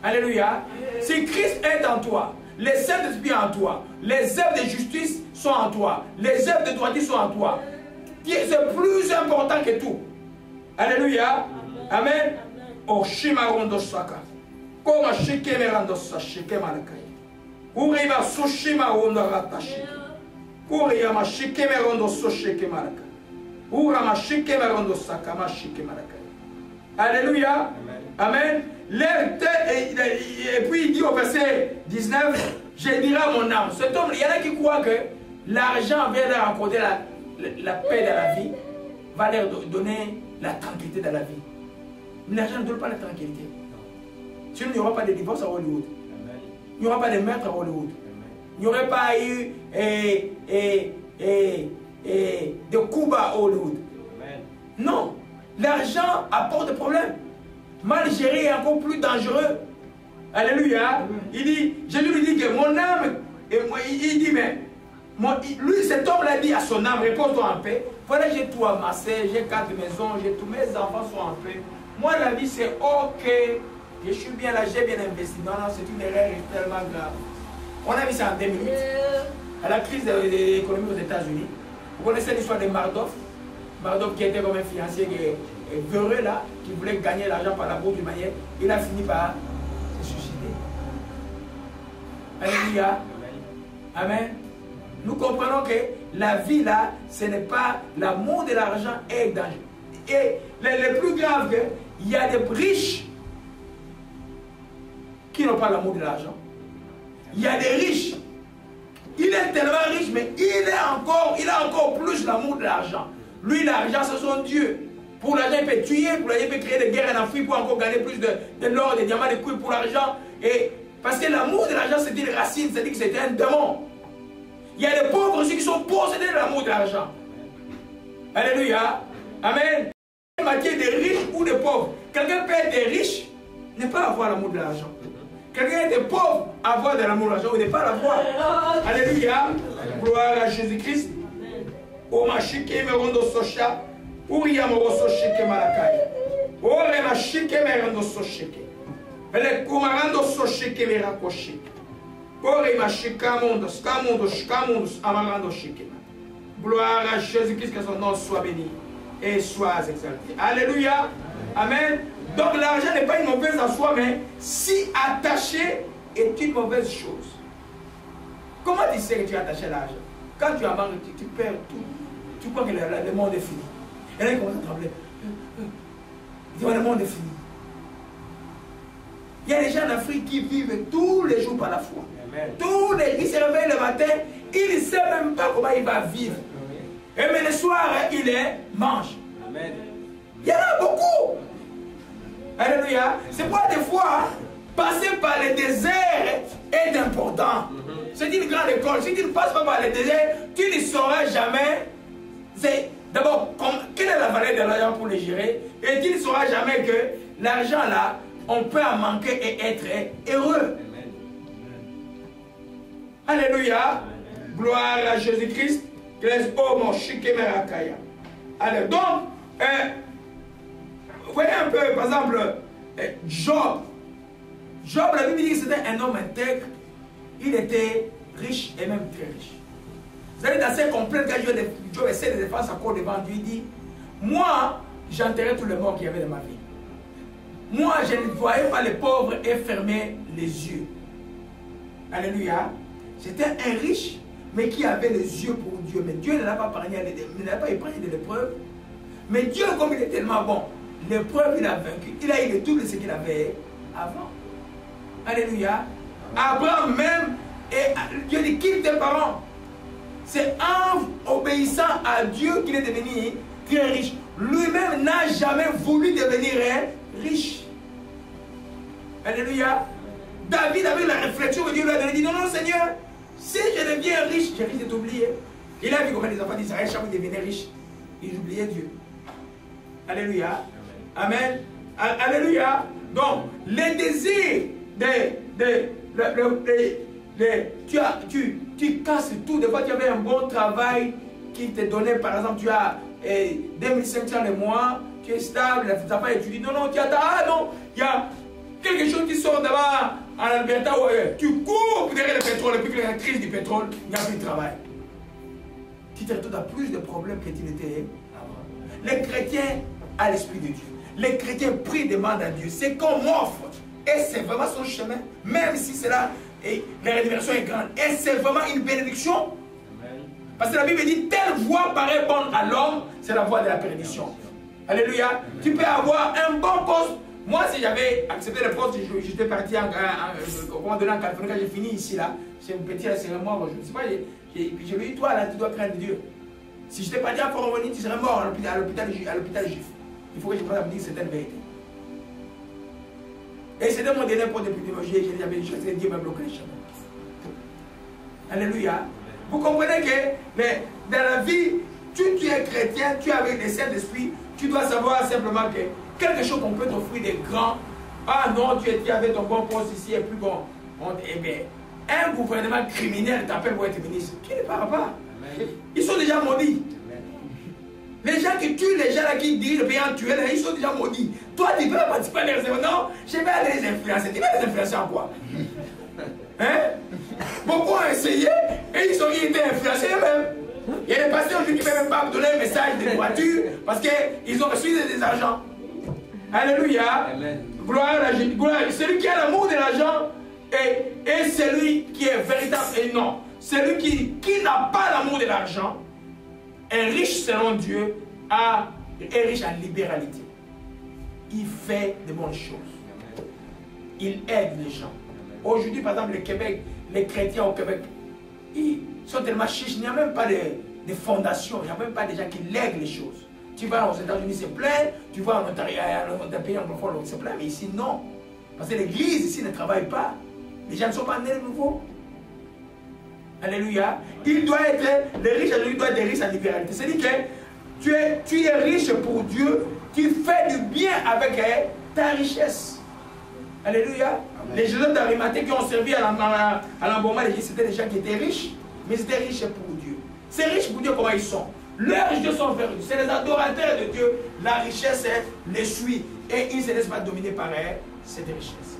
Alléluia. Si Christ est en toi, les œuvres d'esprit en toi, les œuvres de justice sont en toi, les œuvres de droiture sont en toi. C'est plus important que tout. Alléluia. Amen. Oh, Shimarondo Saka. Koma shike merando sa shike malakai. Uriba sushima onda rata shike. Uriama shike merondo so shike malakai. Urama shike merondo sakama shike malakai. Alléluia. Amen. Et puis il dit au verset 19, je dirai à mon âme. Cet homme, il y en a qui croient que l'argent vient leur accorder la paix dans la vie, va leur donner la tranquillité dans la vie. Mais l'argent ne donne pas la tranquillité. Sinon, il n'y aura pas de divorce à Hollywood. Il n'y aura pas de meurtre à Hollywood. Il n'y aurait pas eu de coups bas à Hollywood. Non. L'argent apporte des problèmes. Mal géré est encore plus dangereux. Alléluia. Il dit, Jésus lui dit que mon âme, il dit, mais lui, cet homme l'a dit à son âme, repose-toi en paix. Voilà, j'ai tout amassé, j'ai 4 maisons, j'ai tous mes enfants sont en paix. Moi, la vie, c'est ok. Je suis bien là, j'ai bien investi. Non, non, c'est une erreur tellement grave. On a vu ça en 2008, à la crise de l'économie aux États-Unis. Vous connaissez l'histoire de Madoff. Madoff qui était comme un financier véreux là, qui voulait gagner l'argent par la bourse d'une manière. Il a fini par se suicider. Alléluia. Amen. Nous comprenons que la vie là, ce n'est pas l'amour de l'argent est dangereux. Et le plus grave, il y a des riches qui n'ont pas l'amour de l'argent. Il y a des riches. Il est tellement riche, mais il a encore plus l'amour de l'argent. Lui, l'argent, c'est son Dieu. Pour l'argent, il peut tuer, pour l'argent, il peut créer des guerres en Afrique pour encore gagner plus de l'or, des diamants, des couilles pour l'argent. Et parce que l'amour de l'argent, c'est une racine, c'est-à-dire que c'était un démon. Il y a des pauvres aussi qui sont possédés de l'amour de l'argent. Alléluia. Amen. En matière de riches ou de pauvres, quelqu'un peut être riche, ne pas avoir l'amour de l'argent. Quelqu'un est pauvre, avoir de l'amour de l'argent, ou ne pas l'avoir. Alléluia. Gloire à Jésus-Christ. O mashike me rondo sosha, uria mo soshike malakai. Ore mashike me rondo soshike. Ele kumarando soshike me rakoshike. Ore mashika mundo, skamundos, amarando shike. Gloire à Jésus-Christ, que son nom soit béni et soit exalté. Alléluia. Amen. Donc l'argent n'est pas une mauvaise en soi, mais si attaché est une mauvaise chose. Comment tu sais que tu es attaché à l'argent? Quand tu as manqué, tu perds tout. Tu crois que le monde est fini. Et là, il commence à trembler. Il dit, le monde est fini. Il y a des gens en Afrique qui vivent tous les jours par la foi. Ils se réveillent le matin, ils ne savent même pas comment il va vivre. Mais le soir, il mange. Il y en a beaucoup. Alléluia. C'est pourquoi des fois, passer par le désert est important. C'est une grande école. Si tu ne passes pas par le désert, tu ne sauras jamais. D'abord, quelle est la valeur de l'argent pour le gérer? Et tu ne sauras jamais que l'argent là, on peut en manquer et être heureux. Alléluia. Gloire à Jésus-Christ. Allez, donc, vous voyez un peu, par exemple, Job. Job, la Bible dit que c'était un homme intègre. Il était riche et même très riche. Vous savez, dans ces complètes, quand Job essaie de défendre sa cour devant Dieu, il dit, moi, j'enterrais tous les morts qu'il y avait dans ma vie. Moi, je ne voyais pas les pauvres et fermer les yeux. Alléluia. C'était un riche, mais qui avait les yeux pour Dieu. Mais Dieu ne l'a pas épargné de l'épreuve. Mais Dieu, comme il est tellement bon, l'épreuve, il a vaincu. Il a eu le double de ce qu'il avait avant. Alléluia. Abraham même, et Dieu dit, quitte tes parents. C'est en obéissant à Dieu qu'il est devenu très riche. Lui-même n'a jamais voulu devenir riche. Alléluia. David avait la réflexion que Dieu lui a donné. Il dit, non, non, Seigneur, si je deviens riche, je risque de t'oublier. Il a vu comment les enfants d'Israël, chaque fois qu'ils devenaient riches, ils oubliaient Dieu. Alléluia. Amen. Alléluia. Donc, les désirs tu casses tout. Des fois, tu avais un bon travail qui te donnait, par exemple, tu as 2500 le mois, tu es stable, tu n'as pas étudié. Non, non, tu as, non, il y a quelque chose qui sort d'abord en Alberta ou ailleurs. Tu cours derrière le pétrole, et puis que la crise du pétrole, il n'y a plus de travail. Tu te retrouves à plus de problèmes que tu n'étais avant. Les chrétiens ont l'esprit de Dieu. Les chrétiens prient, demandent à Dieu. C'est qu'on m'offre. Et c'est vraiment son chemin, même si cela, et la rémunération est grande. Et c'est vraiment une bénédiction. Parce que la Bible dit, telle voie paraît bonne à l'homme, c'est la voie de la perdition. Alléluia. Tu peux avoir un bon poste. Moi, si j'avais accepté le poste, j'étais parti en Californie, quand j'ai fini ici, là, c'est un petit, c'est mort, je ne sais pas, puis je lui ai dit, toi, là, tu dois craindre Dieu. Si je t'ai pas dit encore revenir, tu serais mort à l'hôpital juif. Il faut que je prenne à me dire certaines vérités. Et c'était mon dernier poste depuis dimanche, j'ai jamais dit, Dieu m'a bloqué les chemins. Alléluia. Vous comprenez que dans la vie, tu es chrétien, tu es avec le Saint-Esprit, tu dois savoir simplement que quelque chose qu'on peut t'offrir des grands. Ah non, tu avais ton bon poste ici et puis bon. Eh bien, un gouvernement criminel t'appelle pour être ministre. Qui ne parle pas? Ils sont déjà maudits. Les gens qui tuent, les gens là qui dirigent le pays en tuant, ils sont déjà maudits. Toi, tu peux participer à les réserves. Non, je vais aller les influencer. Tu vas les influencer en quoi? Hein? Beaucoup ont essayé et ils ont été influencés eux-mêmes. Il y a des pasteurs aujourd'hui qui ne peuvent même pas donner un message de voiture parce qu'ils ont reçu des argents. Alléluia. Gloire à Jésus. Celui qui a l'amour de l'argent et celui qui est véritable. Et non, celui qui n'a pas l'amour de l'argent est riche selon Dieu, est riche en libéralité. Il fait de bonnes choses. Il aide les gens. Aujourd'hui, par exemple, le Québec, les chrétiens au Québec, ils sont tellement chiches, il n'y a même pas de fondations, il n'y a même pas de gens qui lèguent les choses. Tu vas aux États-Unis, c'est plein, tu vas en Ontario, dans un pays anglophone, c'est plein, mais ici, non. Parce que l'église ici ne travaille pas. Les gens ne sont pas nés de nouveau. Alléluia. Il doit être, les riches, il doit être des riches en libéralité. C'est-à-dire que tu es riche pour Dieu, tu fais du bien avec ta richesse. Alléluia. Amen. Les Joseph d'Arimathée qui ont servi à l'embaumement, c'était des gens qui étaient riches, mais ils étaient riches pour Dieu. C'est riche pour Dieu, comment ils sont? Leurs richesses sont vers Dieu. C'est les adorateurs de Dieu. La richesse les suit et ils ne se laissent pas dominer par cette richesse.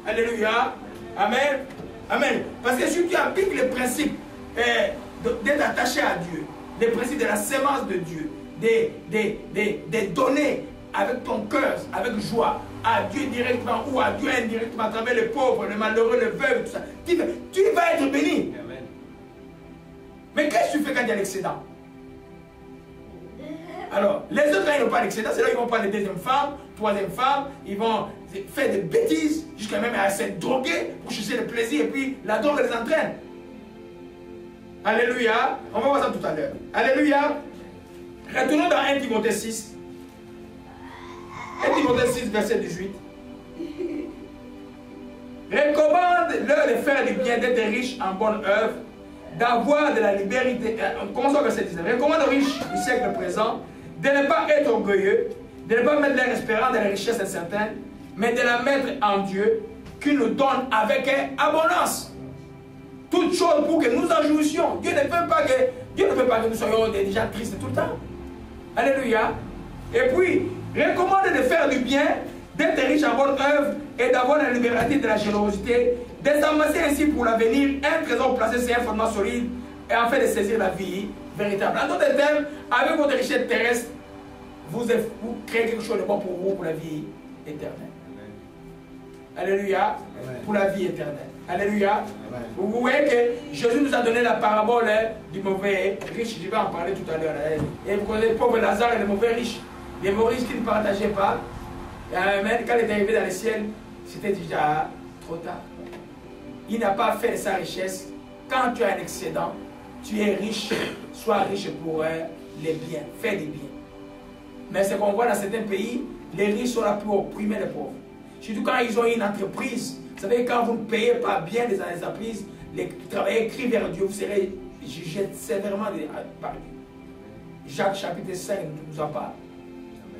Alléluia. Amen. Amen. Parce que si tu appliques le principe d'être attaché à Dieu, le principe de la sémence de Dieu, de donner avec ton cœur, avec joie, à Dieu directement ou à Dieu indirectement, à travers les pauvres, les malheureux, les veuves, tout ça, tu vas être béni. Amen. Mais qu'est-ce que tu fais quand il y a l'excédent? Alors, les autres, quand ils n'ont pas l'excédent, c'est là qu'ils vont prendre les deuxième femme, troisième femme, ils vont faire des bêtises, jusqu'à même à se droguer pour chercher le plaisir, et puis la drogue les entraîne. Alléluia. On va voir ça tout à l'heure. Alléluia. Retournons dans 1 Timothée 6. 1 Timothée 6, verset 18. Recommande-leur de faire du bien, d'être riche en bonne œuvre, d'avoir de la liberté. Commençons au verset 19. Recommande aux riches du siècle présent de ne pas être orgueilleux, de ne pas mettre leur espérance dans les richesses incertaines, mais de la mettre en Dieu, qui nous donne avec abondance toutes choses pour que nous en jouissions. Dieu ne veut pas que nous soyons des gens tristes tout le temps. Alléluia. Et puis, recommande de faire du bien, d'être riche en bonne œuvre et d'avoir la liberté de la générosité, de s'amasser ainsi pour l'avenir un trésor placé sur un fondement solide et en fait de saisir la vie véritable. En d'autres termes, avec votre richesse terrestre, vous créez quelque chose de bon pour vous, pour la vie éternelle. Amen. Alléluia. Amen. Pour la vie éternelle. Alléluia. Amen. Vous voyez que Jésus nous a donné la parabole du mauvais riche. Je vais en parler tout à l'heure. Et vous connaissez le pauvre Lazare et le mauvais riche. Les mauvais riches qui ne partageaient pas. Amen. Quand il est arrivé dans le ciel, c'était déjà trop tard. Il n'a pas fait de sa richesse. Quand tu as un excédent, tu es riche. Sois riche pour les biens. Fais des biens. Mais ce qu'on voit dans certains pays, les riches sont là pour opprimer les pauvres. Surtout quand ils ont une entreprise. Vous savez, quand vous ne payez pas bien les entreprises, les travailleurs crient vers Dieu, vous serez jugés sévèrement par Dieu. Jacques chapitre 5 nous en parle.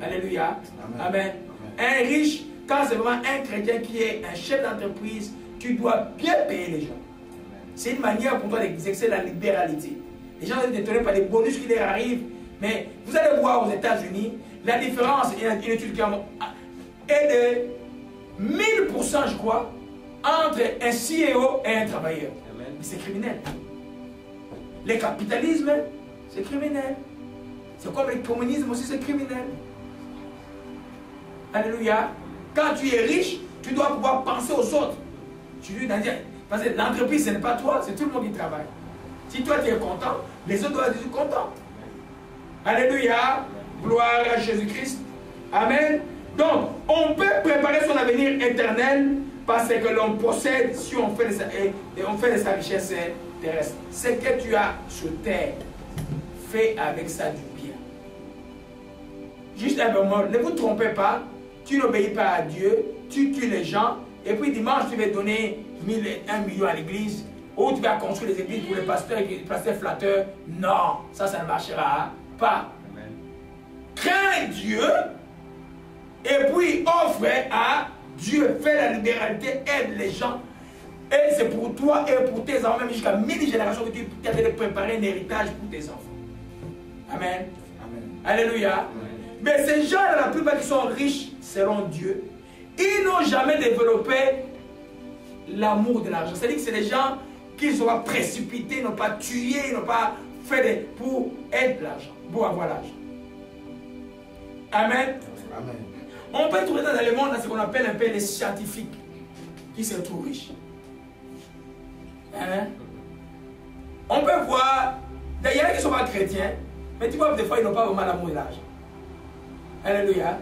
Alléluia. Amen. Amen. Un riche, quand c'est vraiment un chrétien qui est un chef d'entreprise, tu dois bien payer les gens. C'est une manière pour toi d'exercer la libéralité. Les gens sont détonnés par les bonus qui leur arrivent. Mais vous allez voir aux États-Unis, la différence, il y a une étude qui est de 1000%, je crois, entre un CEO et un travailleur. Mais c'est criminel. Le capitalisme, c'est criminel. C'est comme le communisme aussi, c'est criminel. Alléluia. Quand tu es riche, Tu dois pouvoir penser aux autres. Tu dois dire, parce que l'entreprise, ce n'est pas toi, c'est tout le monde qui travaille. Si toi tu es content, les autres doivent être contents. Alléluia. Gloire à Jésus-Christ. Amen. Donc, on peut préparer son avenir éternel parce que l'on possède si on fait de sa richesse terrestre. Ce que tu as sur terre, fais avec ça du bien. Juste un moment, ne vous trompez pas, tu n'obéis pas à Dieu, tu tues les gens, et puis dimanche tu vas donner 1 million à l'église, ou tu vas construire des églises pour les pasteurs flatteurs. Non, ça ne marchera pas. Amen. Crains Dieu, et puis offre à Dieu, fais la libéralité, aide les gens. Et c'est pour toi et pour tes enfants, même jusqu'à 1000 générations que tu as préparé un héritage pour tes enfants. Amen. Amen. Alléluia. Amen. Mais ces gens-là, la plupart qui sont riches selon Dieu, ils n'ont jamais développé l'amour de l'argent. C'est-à-dire que c'est des gens qui ne sont pas précipités, n'ont pas tué, n'ont pas fait pour être l'argent, pour avoir l'argent. Amen. Amen. On peut trouver dans le monde ce qu'on appelle un peu les scientifiques qui sont tout riches. Hein? On peut voir, il y en a qui ne sont pas chrétiens, mais tu vois, des fois, ils n'ont pas vraiment l'amour de l'argent. Alléluia. Amen.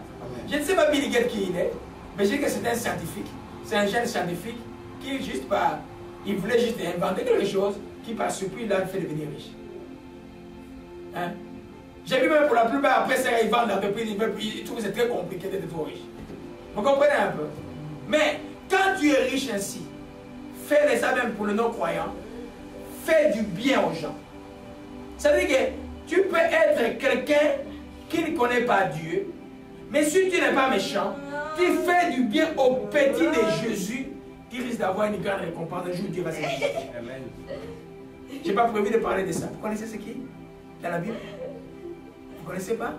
Je ne sais pas Bill Gates qui il est, mais je sais que c'est un scientifique. C'est un jeune scientifique qui, juste par, il voulait juste inventer quelque chose qui, par surprise, l'a fait devenir riche. Hein? J'ai vu même pour la plupart, après ça, ils vendent l'entreprise, ils trouvent que c'est très compliqué d'être trop riche. Vous comprenez un peu? Mais quand tu es riche ainsi, fais ça même pour le non-croyant, fais du bien aux gens. Ça veut dire que tu peux être quelqu'un qui ne connaît pas Dieu, mais si tu n'es pas méchant, tu fais du bien aux petits de Jésus, qui risque d'avoir une grande récompense. Un jour, Dieu va se réjouir. Je n'ai pas prévu de parler de ça. Vous connaissez ce qui est dans la Bible? Vous ne connaissez pas?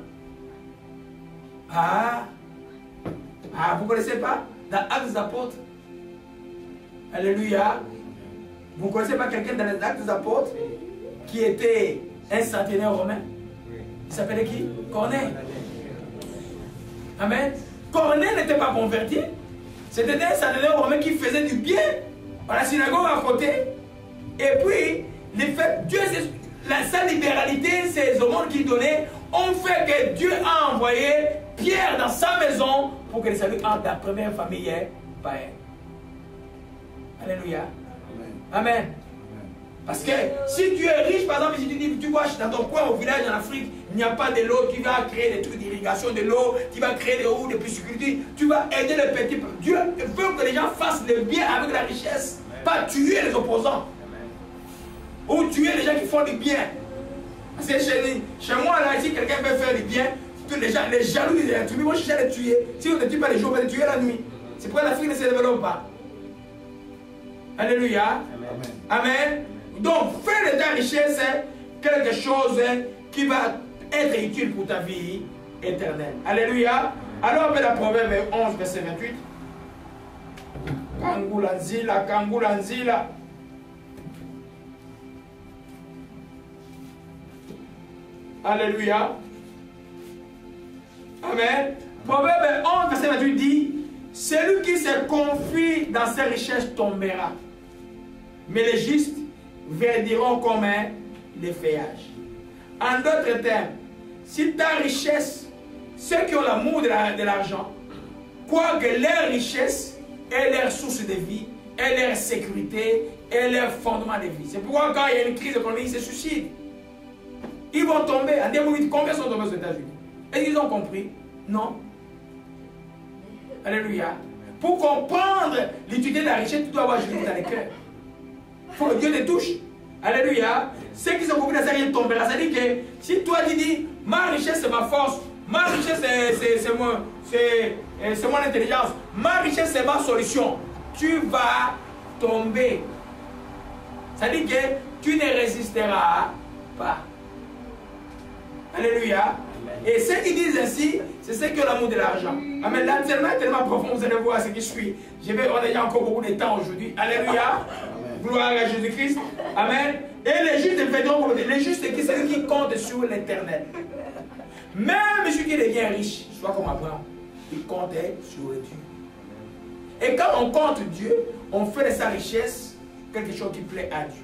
Vous ne connaissez pas? Dans Actes des Apôtres. Alléluia. Vous ne connaissez pas quelqu'un dans les Actes des Apôtres qui était un centenaire romain? Il s'appelait qui? Corneille. Amen. Corneille n'était pas converti. C'était un centenaire romain qui faisait du bien à la synagogue à côté. Et puis, Dieu, sa libéralité, ces aumônes qu'il donnait, ont fait que Dieu a envoyé Pierre dans sa maison pour que le salut entre dans la première famille païenne. Alléluia. Amen. Amen. Parce que si tu es riche, par exemple, si tu dis, tu vois, dans ton coin au village en Afrique, il n'y a pas de l'eau, tu vas créer des trucs d'irrigation de l'eau, tu vas créer des eaux de pisciculture, tu vas aider les petits peuples. Dieu veut que les gens fassent le bien avec la richesse, pas tuer les opposants. Ou tuer les gens qui font du bien. Parce que chez moi, là, si quelqu'un veut faire du bien, les jaloux, ils vont chercher à les tuer. Si on ne tue pas les jours, on va les tuer la nuit. C'est pourquoi l'Afrique ne se développe pas. Alléluia. Amen. Amen. Donc, fais de ta richesse quelque chose qui va être utile pour ta vie éternelle. Alléluia. Alors, on met la Proverbe 11, verset 28. Kangulanzila, kangulanzila. Alléluia. Amen. Proverbe 11, verset 28 dit, celui qui se confie dans ses richesses tombera, mais les justes verdiront comme les feuillages. En d'autres termes, si ta richesse, ceux qui ont l'amour de l'argent, quoique leur richesse est leur source de vie, est leur sécurité, est leur fondement de vie. C'est pourquoi quand il y a une crise économique, ils se suicident. Ils vont tomber. En 2008, combien sont tombés aux États-Unis? Est-ce qu'ils ont compris? Non. Alléluia. Pour comprendre l'utilité de la richesse, tu dois avoir Jésus dans les cœurs. Il faut que Dieu te touche. Alléluia. Ceux qui sont compris dans ça, ils tomberont. C'est-à-dire que si toi tu dis, ma richesse c'est ma force, ma richesse c'est mon intelligence, ma richesse c'est ma solution, tu vas tomber. C'est-à-dire que tu ne résisteras pas. Alléluia. Et ceux qui disent ainsi, c'est ceux qui ont l'amour de l'argent. Amen. Là, tellement profond, vous allez voir ce qui suit. On a déjà encore beaucoup de temps aujourd'hui. Alléluia. Gloire à Jésus-Christ. Amen. Et les justes, les justes, c'est ceux qui comptent sur l'éternel. Même celui qui devient riche, soit comme Abraham, il comptait sur Dieu. Et quand on compte Dieu, on fait de sa richesse quelque chose qui plaît à Dieu.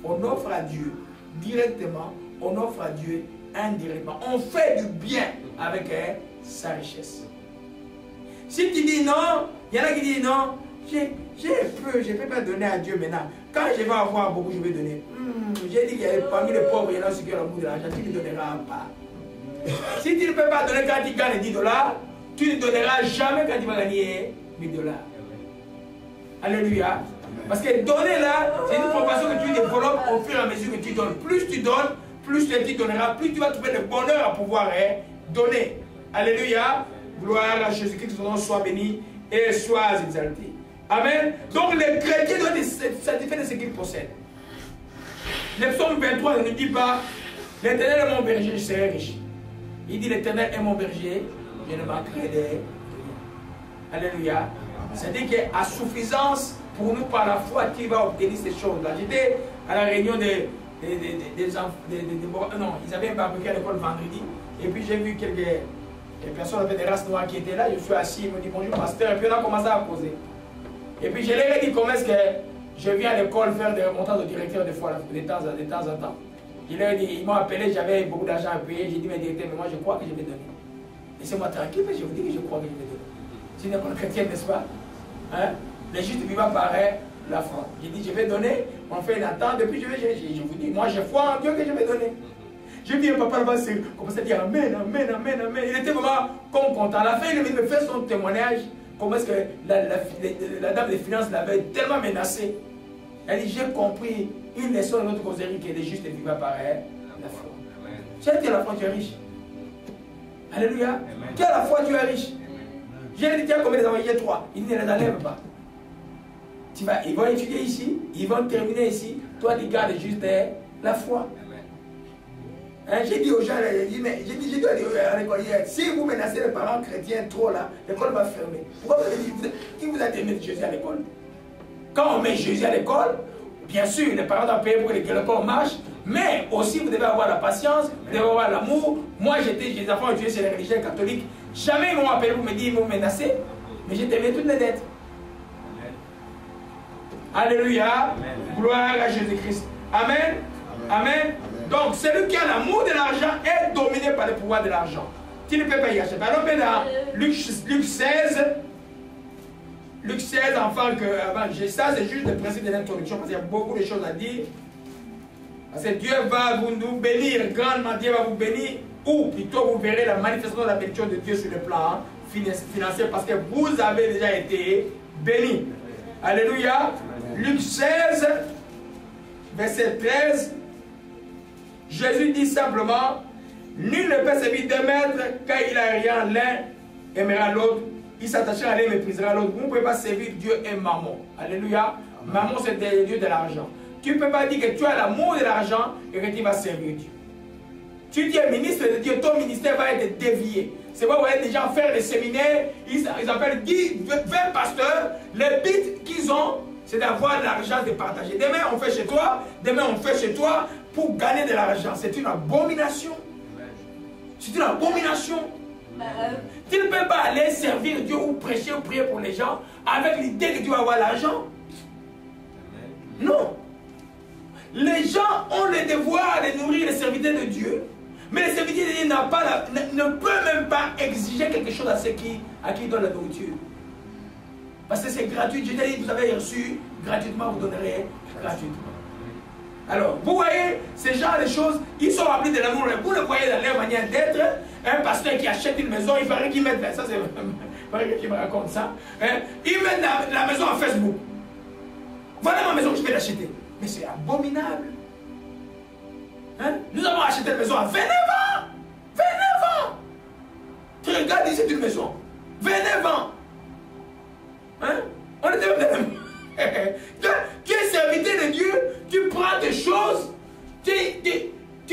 On offre à Dieu directement, on offre à Dieu indirectement. On fait du bien avec sa richesse. Si tu dis non, il y en a qui disent non, j'ai peu, je ne peux pas donner à Dieu maintenant. Quand je vais avoir beaucoup, je vais donner. J'ai dit qu'il y a parmi les pauvres, il y en a ceux qui ont l'amour de l'argent, tu ne donneras pas. Si tu ne peux pas donner quand tu gagnes 10 $, tu ne donneras jamais quand tu vas gagner 1000 $. Alléluia. Parce que donner là, c'est une proportion que tu développes au fur et à mesure que tu donnes. Plus tu donnes, plus tu donneras, plus tu vas trouver le bonheur à pouvoir donner. Alléluia. Gloire à Jésus-Christ, que son nom soit béni et soit exalté. Amen. Donc les chrétiens doivent être satisfaits de ce qu'ils possèdent. Le psaume 23 ne dit pas l'Éternel est mon berger, je serai riche. Il dit l'Éternel est mon berger, je ne manquerai de rien. Alléluia. C'est-à-dire qu'à suffisance pour nous par la foi qui va obtenir ces choses-là. J'étais à la réunion des enfants. Non, ils avaient un barbecue à l'école vendredi. Et puis j'ai vu quelques personnes avec des races noires qui étaient là. Je suis assis, ils m'ont dit bonjour pasteur. Et puis on a commencé à causer. Et puis je leur ai dit comment est-ce que je viens à l'école faire des remontades au directeur des fois, de temps en temps. Je leur ai dit, ils m'ont appelé, j'avais beaucoup d'argent à payer. J'ai dit, mais directeur, mais moi je crois que je vais donner. Laissez-moi tranquille, mais je vous dis que je crois que je vais donner. C'est une école chrétienne, n'est-ce pas? Hein? Les justes vivent par la foi. J'ai dit, je vais donner, on fait une attente, depuis je vous dis, moi j'ai foi en Dieu que je vais donner. J'ai vu un papa là-bas, commencer à dire Amen, Amen, Amen, Amen. Il était vraiment content. À la fin, il me fait son témoignage. Comment est-ce que la dame des finances l'avait tellement menacé. Elle dit, j'ai compris une leçon de notre causerie que les justes vivent par la foi. Tu as dit à la foi, tu es riche. Alléluia. Tu as la foi, tu es riche. J'ai dit, tiens, combien d'envoyés? 3. Il ne les enlève pas. Ils vont étudier ici, ils vont terminer ici. Toi, tu gardes juste la foi. Hein, j'ai dit aux gens, j'ai dit à l'école hier, si vous menacez les parents chrétiens trop là, l'école va fermer. Pourquoi vous avez dit, qui vous a dit de mettre Jésus à l'école? Quand on met Jésus à l'école, bien sûr, les parents doivent payer pour que l'école marche, mais aussi vous devez avoir la patience, vous devez avoir l'amour. Moi, j'ai des enfants étudiés chez les religieux catholiques. Jamais ils m'ont appelé pour me dire, ils m'ont menacé, mais j'ai terminé toutes les dettes. Alléluia. Amen. Gloire à Jésus-Christ. Amen. Amen. Amen. Donc, celui qui a l'amour de l'argent est dominé par le pouvoir de l'argent. Tu ne peux pas y acheter. Par exemple, dans Luc 16, enfin que ça c'est juste le principe de l'introduction, parce qu'il y a beaucoup de choses à dire. Parce que Dieu va nous bénir, grandement Dieu va vous bénir, ou plutôt vous verrez la manifestation de la bénédiction de Dieu sur le plan financier, parce que vous avez déjà été bénis. Alléluia. Luc 16, verset 13. Jésus dit simplement, nul ne peut servir deux maîtres, car il a rien, l'un aimera l'autre, il s'attachera à l'un et méprisera l'autre. Vous ne pouvez pas servir Dieu et Mammon. Alléluia. Mammon, c'est le Dieu de l'argent. Tu ne peux pas dire que tu as l'amour de l'argent et que tu vas servir Dieu. Tu dis ministre de Dieu, ton ministère va être dévié. C'est pourquoi vous voyez des gens faire des séminaires, ils appellent 10, 20 pasteurs, le but qu'ils ont, c'est d'avoir l'argent de partager. Demain, on fait chez toi, demain, on fait chez toi pour gagner de l'argent. C'est une abomination. C'est une abomination. Tu ne peux pas aller servir Dieu ou prêcher ou prier pour les gens avec l'idée que tu vas avoir l'argent. Non. Les gens ont le devoir de nourrir les serviteurs de Dieu, mais les serviteurs de Dieu ne peuvent même pas exiger quelque chose à ceux qui donnent la nourriture. Parce que c'est gratuit. Je t'ai dit, vous avez reçu gratuitement, vous donnerez gratuitement. Alors, vous voyez, ces genres de choses, ils sont remplis de l'amour. Vous le voyez dans leur manière d'être. Un pasteur qui achète une maison, il paraît qu'il met, ça c'est, il paraît qu'il me raconte ça, hein, il met la maison en Facebook. Voilà ma maison que je vais l'acheter. Mais c'est abominable. Hein? Nous avons acheté la maison à 29 ans. 29 ans. Tu regardes ici, c'est une maison. 29 ans. Hein? On était même. Tu es serviteur de Dieu, tu prends des choses, tu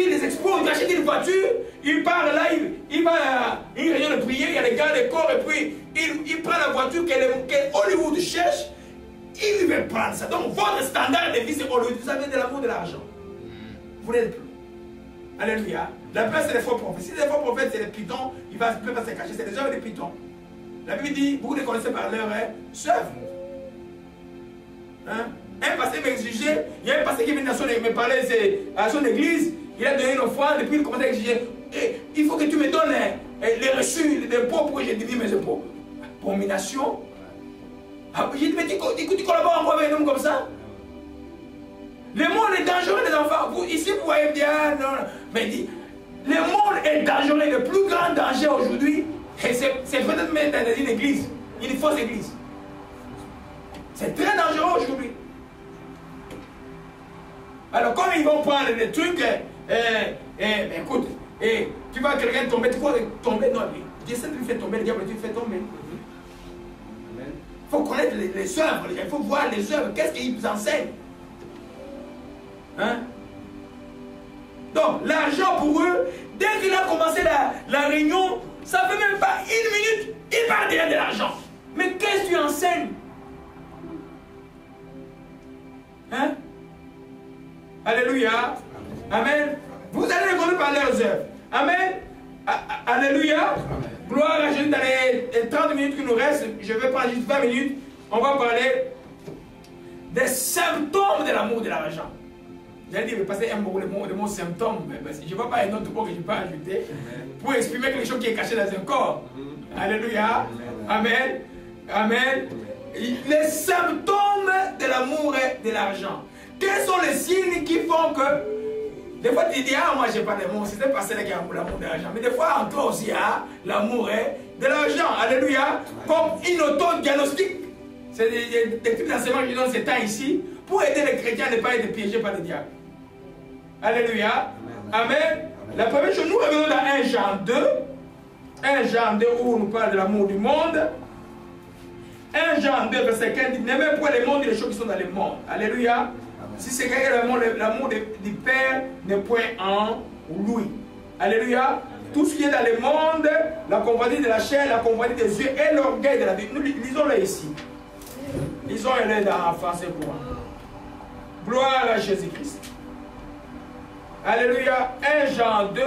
les exposes, tu achètes une voiture, il part là, il va à une réunion de prière, il y a les gars de corps, et puis il prend la voiture que Hollywood cherche, il veut prendre ça. Donc votre standard de vie c'est Hollywood, vous avez de l'amour de l'argent. Vous n'êtes plus. Alléluia. La place c'est les faux prophètes. Si les faux prophètes c'est les pitons, il ne peut pas se cacher, c'est les œuvres des pitons. La Bible dit, beaucoup les connaissaient par leur œuvre. Hein? Un pasteur m'exigeait, il y a un pasteur qui est venu me parler à son église, il a donné une offrande, et puis il commençait à exiger, il faut que tu me donnes les reçus, les impôts pour que je divise mes impôts. Abomination. J'ai dit, mais tu collabores encore avec nous comme ça? Le monde est dangereux, les enfants. Ici, vous voyez bien, non, mais dit, le monde est dangereux. Le plus grand danger aujourd'hui, c'est peut-être même dans une église, une fausse église. C'est très dangereux aujourd'hui. Alors, comme ils vont prendre des trucs, écoute, tu vois quelqu'un tomber, tu vas tomber, non, Dieu sait que tu fais tomber, le diable, tu fais tomber. Il faut connaître les œuvres, il faut voir les œuvres, qu'est-ce qu'ils vous enseignent. Hein? Donc, l'argent pour eux, dès qu'il a commencé la réunion, ça ne fait même pas une minute, il parle déjà de l'argent. Mais qu'est-ce que tu enseignes? Hein? Alléluia. Amen. Vous allez les connaître par leurs œuvres. Amen. Alléluia. Amen. Gloire à Jésus. Dans les 30 minutes qui nous restent, je vais prendre juste 20 minutes, on va parler des symptômes de l'amour de l'argent. J'allais dire, parce qu'il aime beaucoup le mot symptôme, mais je ne vois pas un autre mot que je peux ajouter pour exprimer quelque chose qui est caché dans un corps. Alléluia. Amen. Amen. Les symptômes de l'amour et de l'argent. Quels sont les signes qui font que des fois tu dis, ah moi j'ai pas d'amour, c'est pas celle qui a l'amour de l'argent. Mais des fois en toi aussi, l'amour est de l'argent. Alléluia. Comme une auto-diagnostic. C'est des types d'enseignements que je donne ces temps ici pour aider les chrétiens à ne pas être piégés par le diable. Alléluia. Amen. La première chose, nous revenons dans 1 Jean 2. 1 Jean 2 où on nous parle de l'amour du monde. 1 Jean 2 verset 15 dit, n'aimez point les mondes et les choses qui sont dans le monde. Alléluia. Amen. Si c'est quelqu'un l'amour du Père n'est point en lui. Alléluia. Amen. Tout ce qui est dans le monde, la convoitise de la chair, la convoitise des yeux et l'orgueil de la vie. Nous lisons-le ici. Lisons-le en français pour moi. Gloire à Jésus-Christ. Alléluia. 1 Jean 2,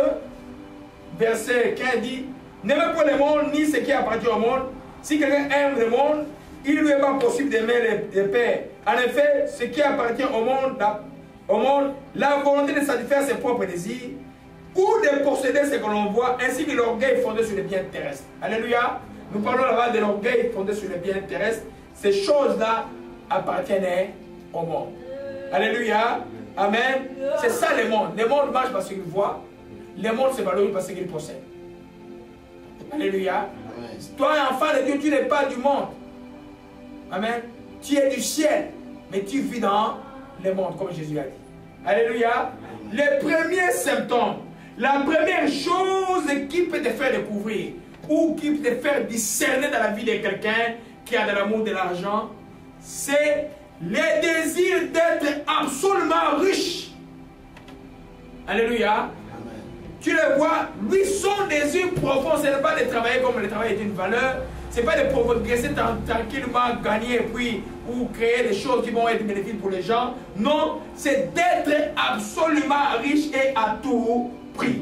verset 15 dit, n'aimez pas le monde ni ce qui appartient au monde. Si quelqu'un aime le monde, il ne lui est pas possible d'aimer les pères. En effet, ce qui appartient au monde, la volonté de satisfaire ses propres désirs, ou de posséder ce que l'on voit, ainsi que l'orgueil fondé sur les biens terrestres. Alléluia. Nous parlons là-bas de l'orgueil fondé sur les biens terrestres. Ces choses-là appartiennent au monde. Alléluia. Amen. C'est ça le monde. Le monde marche parce qu'il voit. Le monde se valorise parce qu'il possède. Alléluia. Toi, enfant de Dieu, tu n'es pas du monde. Amen. Tu es du ciel. Mais tu vis dans le monde, comme Jésus a dit. Alléluia. Les premiers symptômes. La première chose qui peut te faire découvrir ou qui peut te faire discerner dans la vie de quelqu'un qui a de l'amour de l'argent, c'est le désir d'être absolument riche. Alléluia. Amen. Tu le vois, lui, son désir profond, ce n'est pas de travailler comme le travail est une valeur, ce n'est pas de progresser tranquillement, gagner puis ou créer des choses qui vont être bénéfiques pour les gens. Non, c'est d'être absolument riche et à tout prix.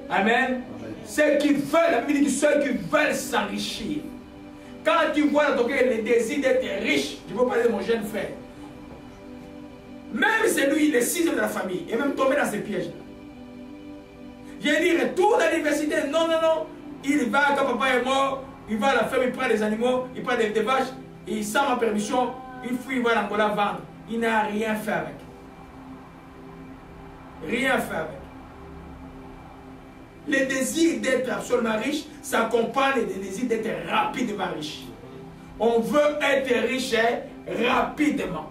Amen. Ceux qui veulent, la Bible dit ceux qui veulent s'enrichir. Quand tu vois dans ton cœur le désir d'être riche, je veux parler de mon jeune frère. Même c'est lui, il est sixième de la famille, et même tombé dans ces pièges-là. J'ai dit, retourne à l'université. Non, non, non. Il va, quand papa est mort, il va à la ferme, il prend des animaux, il prend des vaches, et sans ma permission, il fuit, il va à l'Angola vendre. Il n'a rien fait avec. Rien fait avec. Le désir d'être absolument riche s'accompagne du désir d'être rapidement riche. On veut être riche rapidement.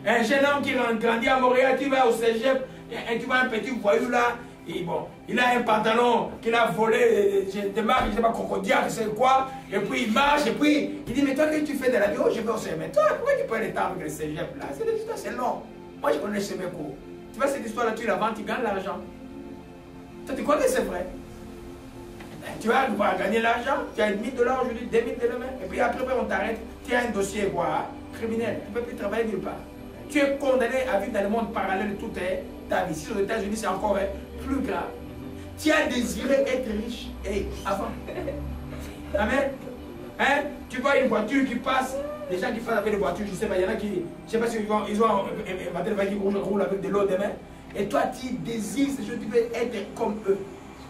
Un jeune homme qui grandit à Montréal, tu vas au cégep, et tu vois un petit voyou là, et bon, il a un pantalon qu'il a volé de marque, je ne sais pas, Crocodile, je sais quoi, et puis il marche, et puis il dit, mais toi, qu'est-ce que tu fais de la vie? Oh, je vais au cégep. Mais toi, pourquoi tu prends le temps avec le cégep là? C'est long. Moi, je connais ce mec. Tu vois, cette histoire-là, tu la vends, tu gagnes l'argent. Toi, tu crois que c'est vrai? Tu vas pouvoir gagner l'argent, tu as 1 000 $ aujourd'hui, 2 000 demain, et puis après on t'arrête, tu as un dossier criminel, tu ne peux plus travailler nulle part. Tu es condamné à vivre dans le monde parallèle toute ta vie. Si aux États-Unis c'est encore plus grave. Tu as désiré être riche et avant. Amen. hein, tu vois une voiture qui passe, les gens qui passent avec des voitures, je sais pas, il y en a qui, je sais pas si ils ont un matin qui roule avec de l'eau demain. Et toi, tu désires ces choses, tu veux être comme eux.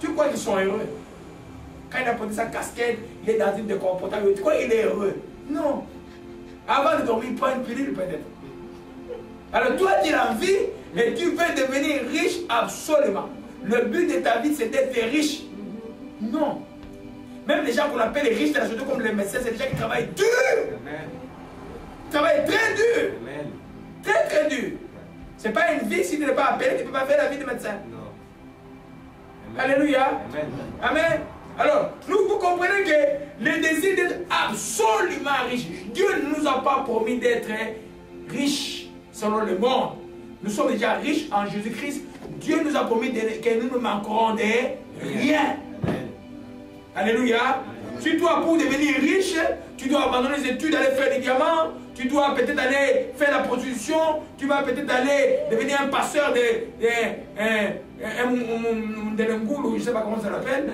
Tu crois qu'ils sont heureux? Quand il a porté sa casquette, il est dans une décomportable, tu crois qu'il est heureux? Non. Avant de dormir, il prend une pilule peut-être. Alors toi, tu as envie et tu veux devenir riche absolument. Le but de ta vie, c'est d'être riche. Non. Même les gens qu'on appelle les riches, surtout comme les médecins, c'est des gens qui travaillent dur. Amen. Travaillent très dur. Amen. Très très dur. Ce n'est pas une vie, si tu n'es pas appelé, tu ne peux pas faire la vie de médecin. Non. Amen. Alléluia. Amen. Amen. Alors, vous comprenez que le désir d'être absolument riche, Dieu ne nous a pas promis d'être riches selon le monde. Nous sommes déjà riches en Jésus-Christ. Dieu nous a promis que nous ne manquerons de rien. Amen. Alléluia. Amen. Si toi, pour devenir riche, tu dois abandonner les études, aller faire des diamants, tu dois peut-être aller faire la prostitution, tu vas peut-être aller devenir un passeur de l'Angoulou, je ne sais pas comment ça s'appelle.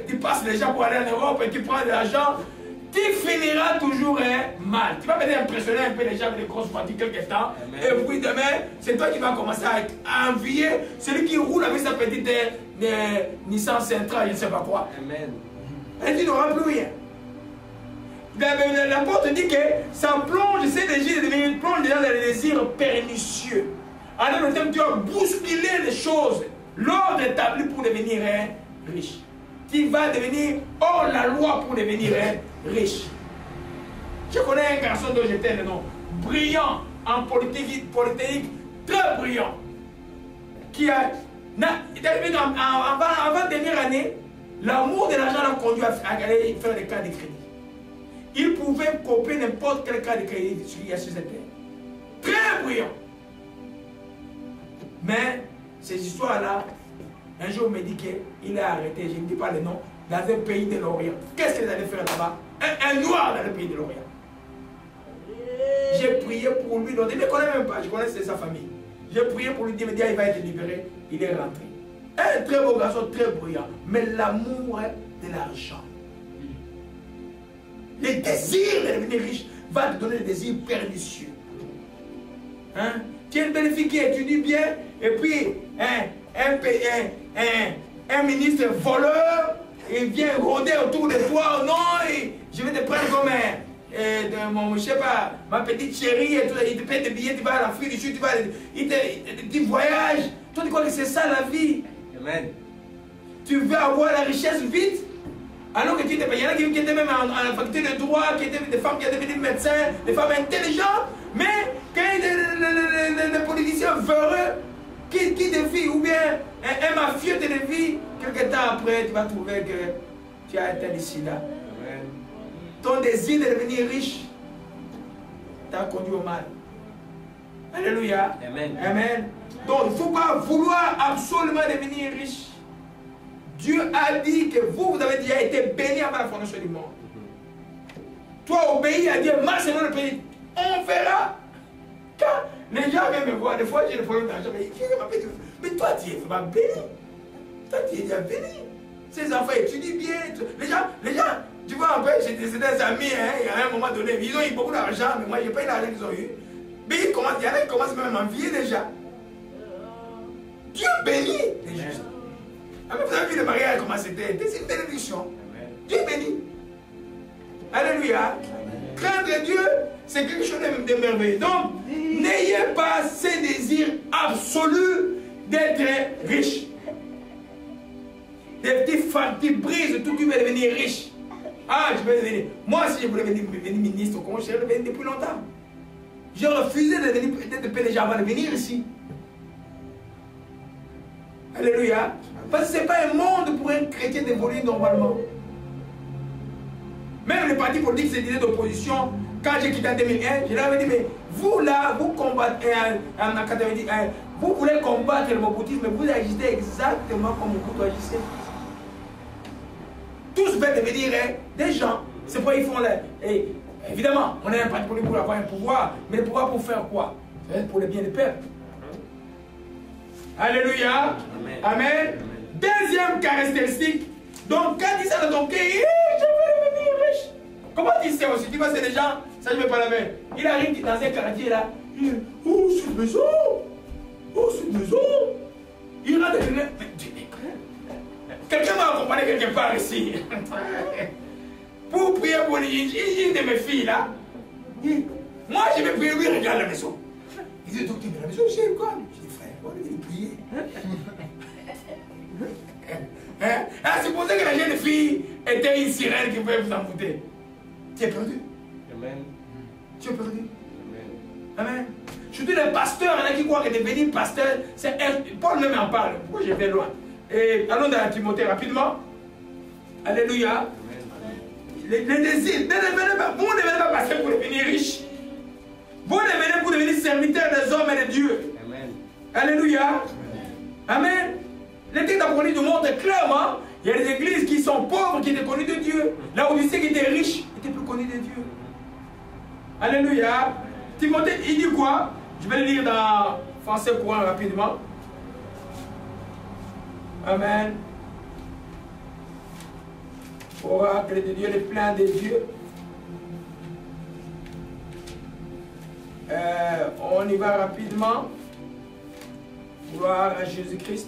Tu passes les gens pour aller en Europe et tu prends de l'argent, tu finiras toujours mal. Tu vas peut-être impressionner un peu les gens avec des grosses voitures quelque temps. Amen. Et puis demain, c'est toi qui vas commencer à envier celui qui roule avec sa petite Nissan Sentra, je ne sais pas quoi. Amen. Et tu n'auras plus rien. L'apôtre dit que ça plonge, c'est déjà devenir plonge dans les désirs pernicieux. Alors le thème, tu as bousculé les choses, l'ordre établi pour devenir riche. Tu vas devenir hors la loi pour devenir riche. Je connais un garçon dont j'étais le nom, brillant en politique, très brillant, qui a, avant dernière année, l'amour de l'argent l'a conduit à aller faire des cartes de crédit. Il pouvait copier n'importe quel cas de crédit qu'il y a sur cette terre. Très brillant. Mais ces histoires-là, un jour me dit qu'il est arrêté, je ne dis pas le nom, dans un pays de l'Orient. Qu'est-ce qu'ils allaient faire là-bas? Un noir dans le pays de l'Orient. J'ai prié pour lui, donc il ne me connaît même pas, je connaissais sa famille. J'ai prié pour lui dire, il va être libéré, il est rentré. Un très beau garçon, très brillant, mais l'amour de l'argent. Le désir de devenir riche va te donner des désirs pernicieux. Hein? Tu es une belle fille qui étudie bien, et puis un ministre voleur, il vient rôder autour de toi. Oh non, je vais te prendre comme je sais pas, ma petite chérie, et tout, il te paie des billets, tu vas à l'Afrique du Sud, tu voyages. Toi, tu crois que c'est ça la vie? Amen. Tu veux avoir la richesse vite? Alors que tu étais, il y en a qui étaient même en faculté de droit, qui étaient des femmes qui étaient devenues médecins, des femmes intelligentes, mais quand les politiciens véreux qui défient, ou bien un mafieux te défie, quelques temps après, tu vas trouver que tu as atteint ici là. Amen. Ton désir de devenir riche t'a conduit au mal. Alléluia. Amen. Amen. Donc il ne faut pas vouloir absolument devenir riche. Dieu a dit que vous avez déjà été bénis avant la fondation du monde. Toi, obéis à Dieu, marche dans le pays. On verra. Quand les gens viennent me voir, des fois j'ai des problèmes d'argent, mais toi, tu es vraiment béni. Toi, tu es déjà béni. Ces enfants étudient bien. Les gens, tu vois, en fait, j'ai des amis, hein, à un moment donné, ils ont eu beaucoup d'argent, mais moi, je n'ai pas eu l'argent qu'ils ont eu. Mais il y en a qui commencent même à m'envier déjà. Dieu bénit les justes. Ah, mais vous avez vu le mariage, comment c'était? C'est une bénédiction. Dieu bénit. Alléluia. Craindre Dieu, c'est quelque chose de merveilleux. Donc, n'ayez pas ce désir absolu d'être riche. Des petits femmes qui brisent tout, tu veux devenir riche. Ah, je vais devenir. Moi, si je voulais devenir ministre, comment je serais devenu depuis longtemps? J'ai refusé d'être PDG avant de venir ici. Alléluia. Parce que ce n'est pas un monde pour un chrétien d'évoluer normalement. Même les partis politiques, c'est des d'opposition. Quand j'ai quitté en 2001, je leur avais dit, mais vous là, vous combattez en 91, vous voulez combattre le moboutisme, mais vous agissez exactement comme vous agissez. Tous veulent devenir des gens. C'est pourquoi ils font les... Évidemment, on est un parti politique pour avoir un pouvoir, mais le pouvoir pour faire quoi? C'est pour le bien du peuple. Alléluia. Amen. Amen. Deuxième caractéristique. Donc, quand il dit ça dans ton cœur, je veux devenir riche. comment tu sais aussi? Tu vois, c'est des gens, ça je ne vais pas la mettre. Il arrive dans un quartier là, il dit, oh, c'est une maison! Oh, c'est une maison! Il rentre dans quelqu'un m'a accompagné quelque part ici. Pour prier pour une de mes filles là. Moi, je vais prier, lui, regarde la maison. Il dit, docteur, mais la maison, c'est quoi? Je dis, frère, on va prier. C'est pour ça que la jeune fille était une sirène qui pouvait vous envoûter. Tu es perdu. Amen. Tu es perdu. Amen. Amen. Surtout les pasteurs, il y en a qui croient que devenir pasteur, c'est Paul même en parle. Pourquoi je vais loin? Et allons dans Timothée rapidement. Alléluia. Les désirs, vous ne devenez pas pasteur pour devenir riche. Vous devenez pour devenir serviteur des hommes et de Dieu. Amen. Alléluia. Amen. Amen. Les textes d'Apocalypse nous montrent clairement, il y a des églises qui sont pauvres, qui étaient connues de Dieu. Là où Odyssée qui était riche, était plus connu de Dieu. Alléluia. Timothée, il dit quoi? Je vais le lire dans français courant rapidement. Amen. Oracle de Dieu, le plein de Dieu. On y va rapidement. Gloire à Jésus-Christ.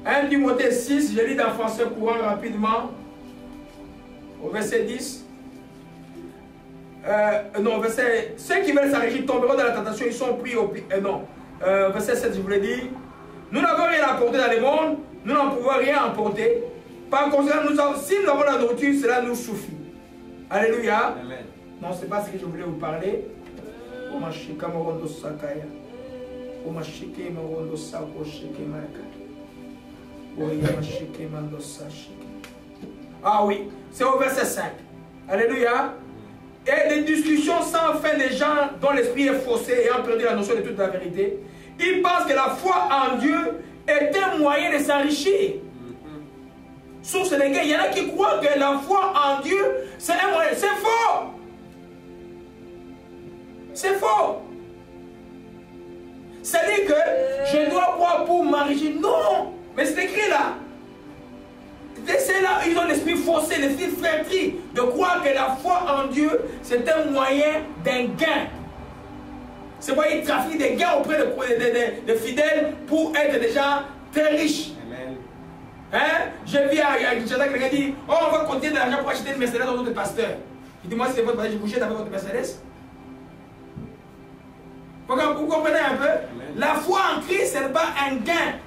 1 Timothée 6, je lis dans français courant rapidement. Au verset 10. Non, verset. Ceux qui veulent s'enrichir tomberont dans la tentation, ils sont pris au pied. Non. Verset 7, je vous l'ai dit. Nous n'avons rien à apporter dans le monde, nous n'en pouvons rien emporter. Par conséquent, si nous avons la nourriture, cela nous suffit. Alléluia. Amen. Non, ce n'est pas ce que je voulais vous parler. Ah oui, c'est au verset 5. Alléluia. Et des discussions sans fin des gens dont l'esprit est faussé et ont perdu la notion de toute la vérité. Ils pensent que la foi en Dieu est un moyen de s'enrichir. Source des gars, il y en a qui croient que la foi en Dieu, c'est un moyen. C'est faux. C'est faux. C'est-à-dire que je dois croire pour m'enrichir. Non. Mais c'est écrit là. C'est là, ils ont l'esprit faussé, l'esprit flétri, de croire que la foi en Dieu, c'est un moyen d'un gain. C'est pourquoi ils trafiquent des gains auprès de fidèles pour être déjà très riches. Amen. Hein? Je vis à Kinshasa, quelqu'un dit, oh, on va compter de l'argent pour acheter une Mercedes dans notre pasteur. Il dit, moi, si c'est votre pasteur, je couche avec votre Mercedes. Vous comprenez un peu? Amen. La foi en Christ, ce n'est pas un gain.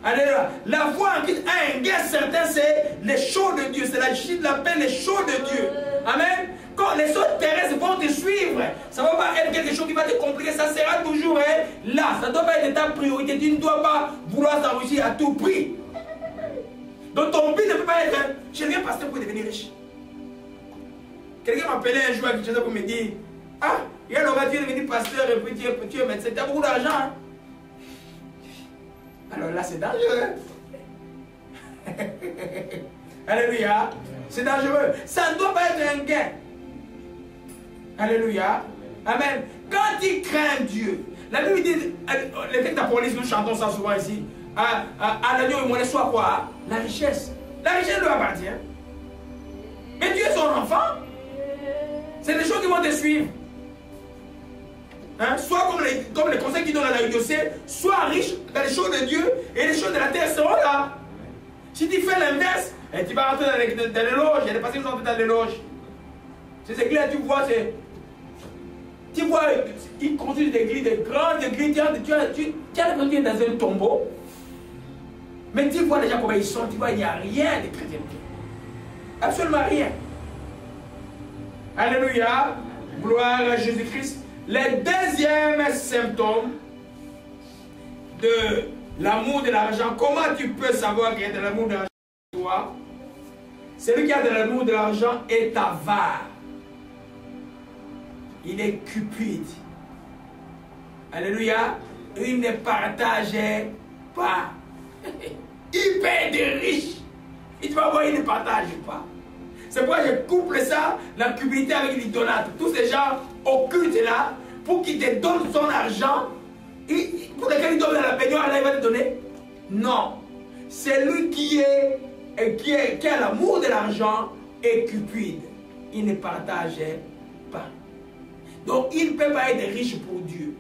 Alléluia. La foi en Christ a un gain certain, c'est les choses de Dieu. C'est la justice de la paix, les choses de Dieu. Amen. Quand les autres terrestres vont te suivre, ça ne va pas être quelque chose qui va te compliquer, ça sera toujours là. Ça ne doit pas être ta priorité. Tu ne dois pas vouloir s'enrichir à tout prix. Donc ton but ne peut pas être, je viens pasteur pour devenir riche. Quelqu'un m'appelait un jour à Kinshasa pour me dire, ah, il y a l'homme, tu es devenu pasteur et puis tu es médecin, tu as beaucoup d'argent. Hein? Alors là, c'est dangereux. Alléluia. C'est dangereux. Ça ne doit pas être un gain. Alléluia. Amen. Quand il craint Dieu, la Bible dit, les textes d'Apocalypse, nous chantons ça souvent ici. À l'agneau et monnaie soit quoi? La richesse. La richesse lui appartient. Mais Dieu est son enfant. C'est des choses qui vont te suivre. Hein? Soit comme les conseils qu'il donne à la Laodicée, sois riche dans les choses de Dieu et les choses de la terre seront là. Si tu fais l'inverse, tu vas rentrer dans les loges. Il y a des personnes qui sont entrées dans les loges. C'est clair, tu vois, ils construisent des églises, des grandes églises. Tu as l'impression qu'il est dans un tombeau. Mais tu vois déjà comment ils sont, tu vois, il n'y a rien de chrétienté. Absolument rien. Alléluia. Gloire à Jésus-Christ. Le deuxième symptôme de l'amour de l'argent, comment tu peux savoir qu'il y a de l'amour de l'argent en toi? Celui qui a de l'amour de l'argent est avare. Il est cupide. Alléluia. Il ne partage pas. Il paie des riches. Il va voir, il ne partage pas. C'est pourquoi je couple ça, la cupidité avec l'idolâtre. Tous ces gens occultes là, pour qu'ils te donnent son argent, pour lequel il donne la baignoire, là il va te donner. Non. C'est lui qui a l'amour de l'argent est cupide. il ne partageait pas. Donc il ne peut pas être riche pour Dieu.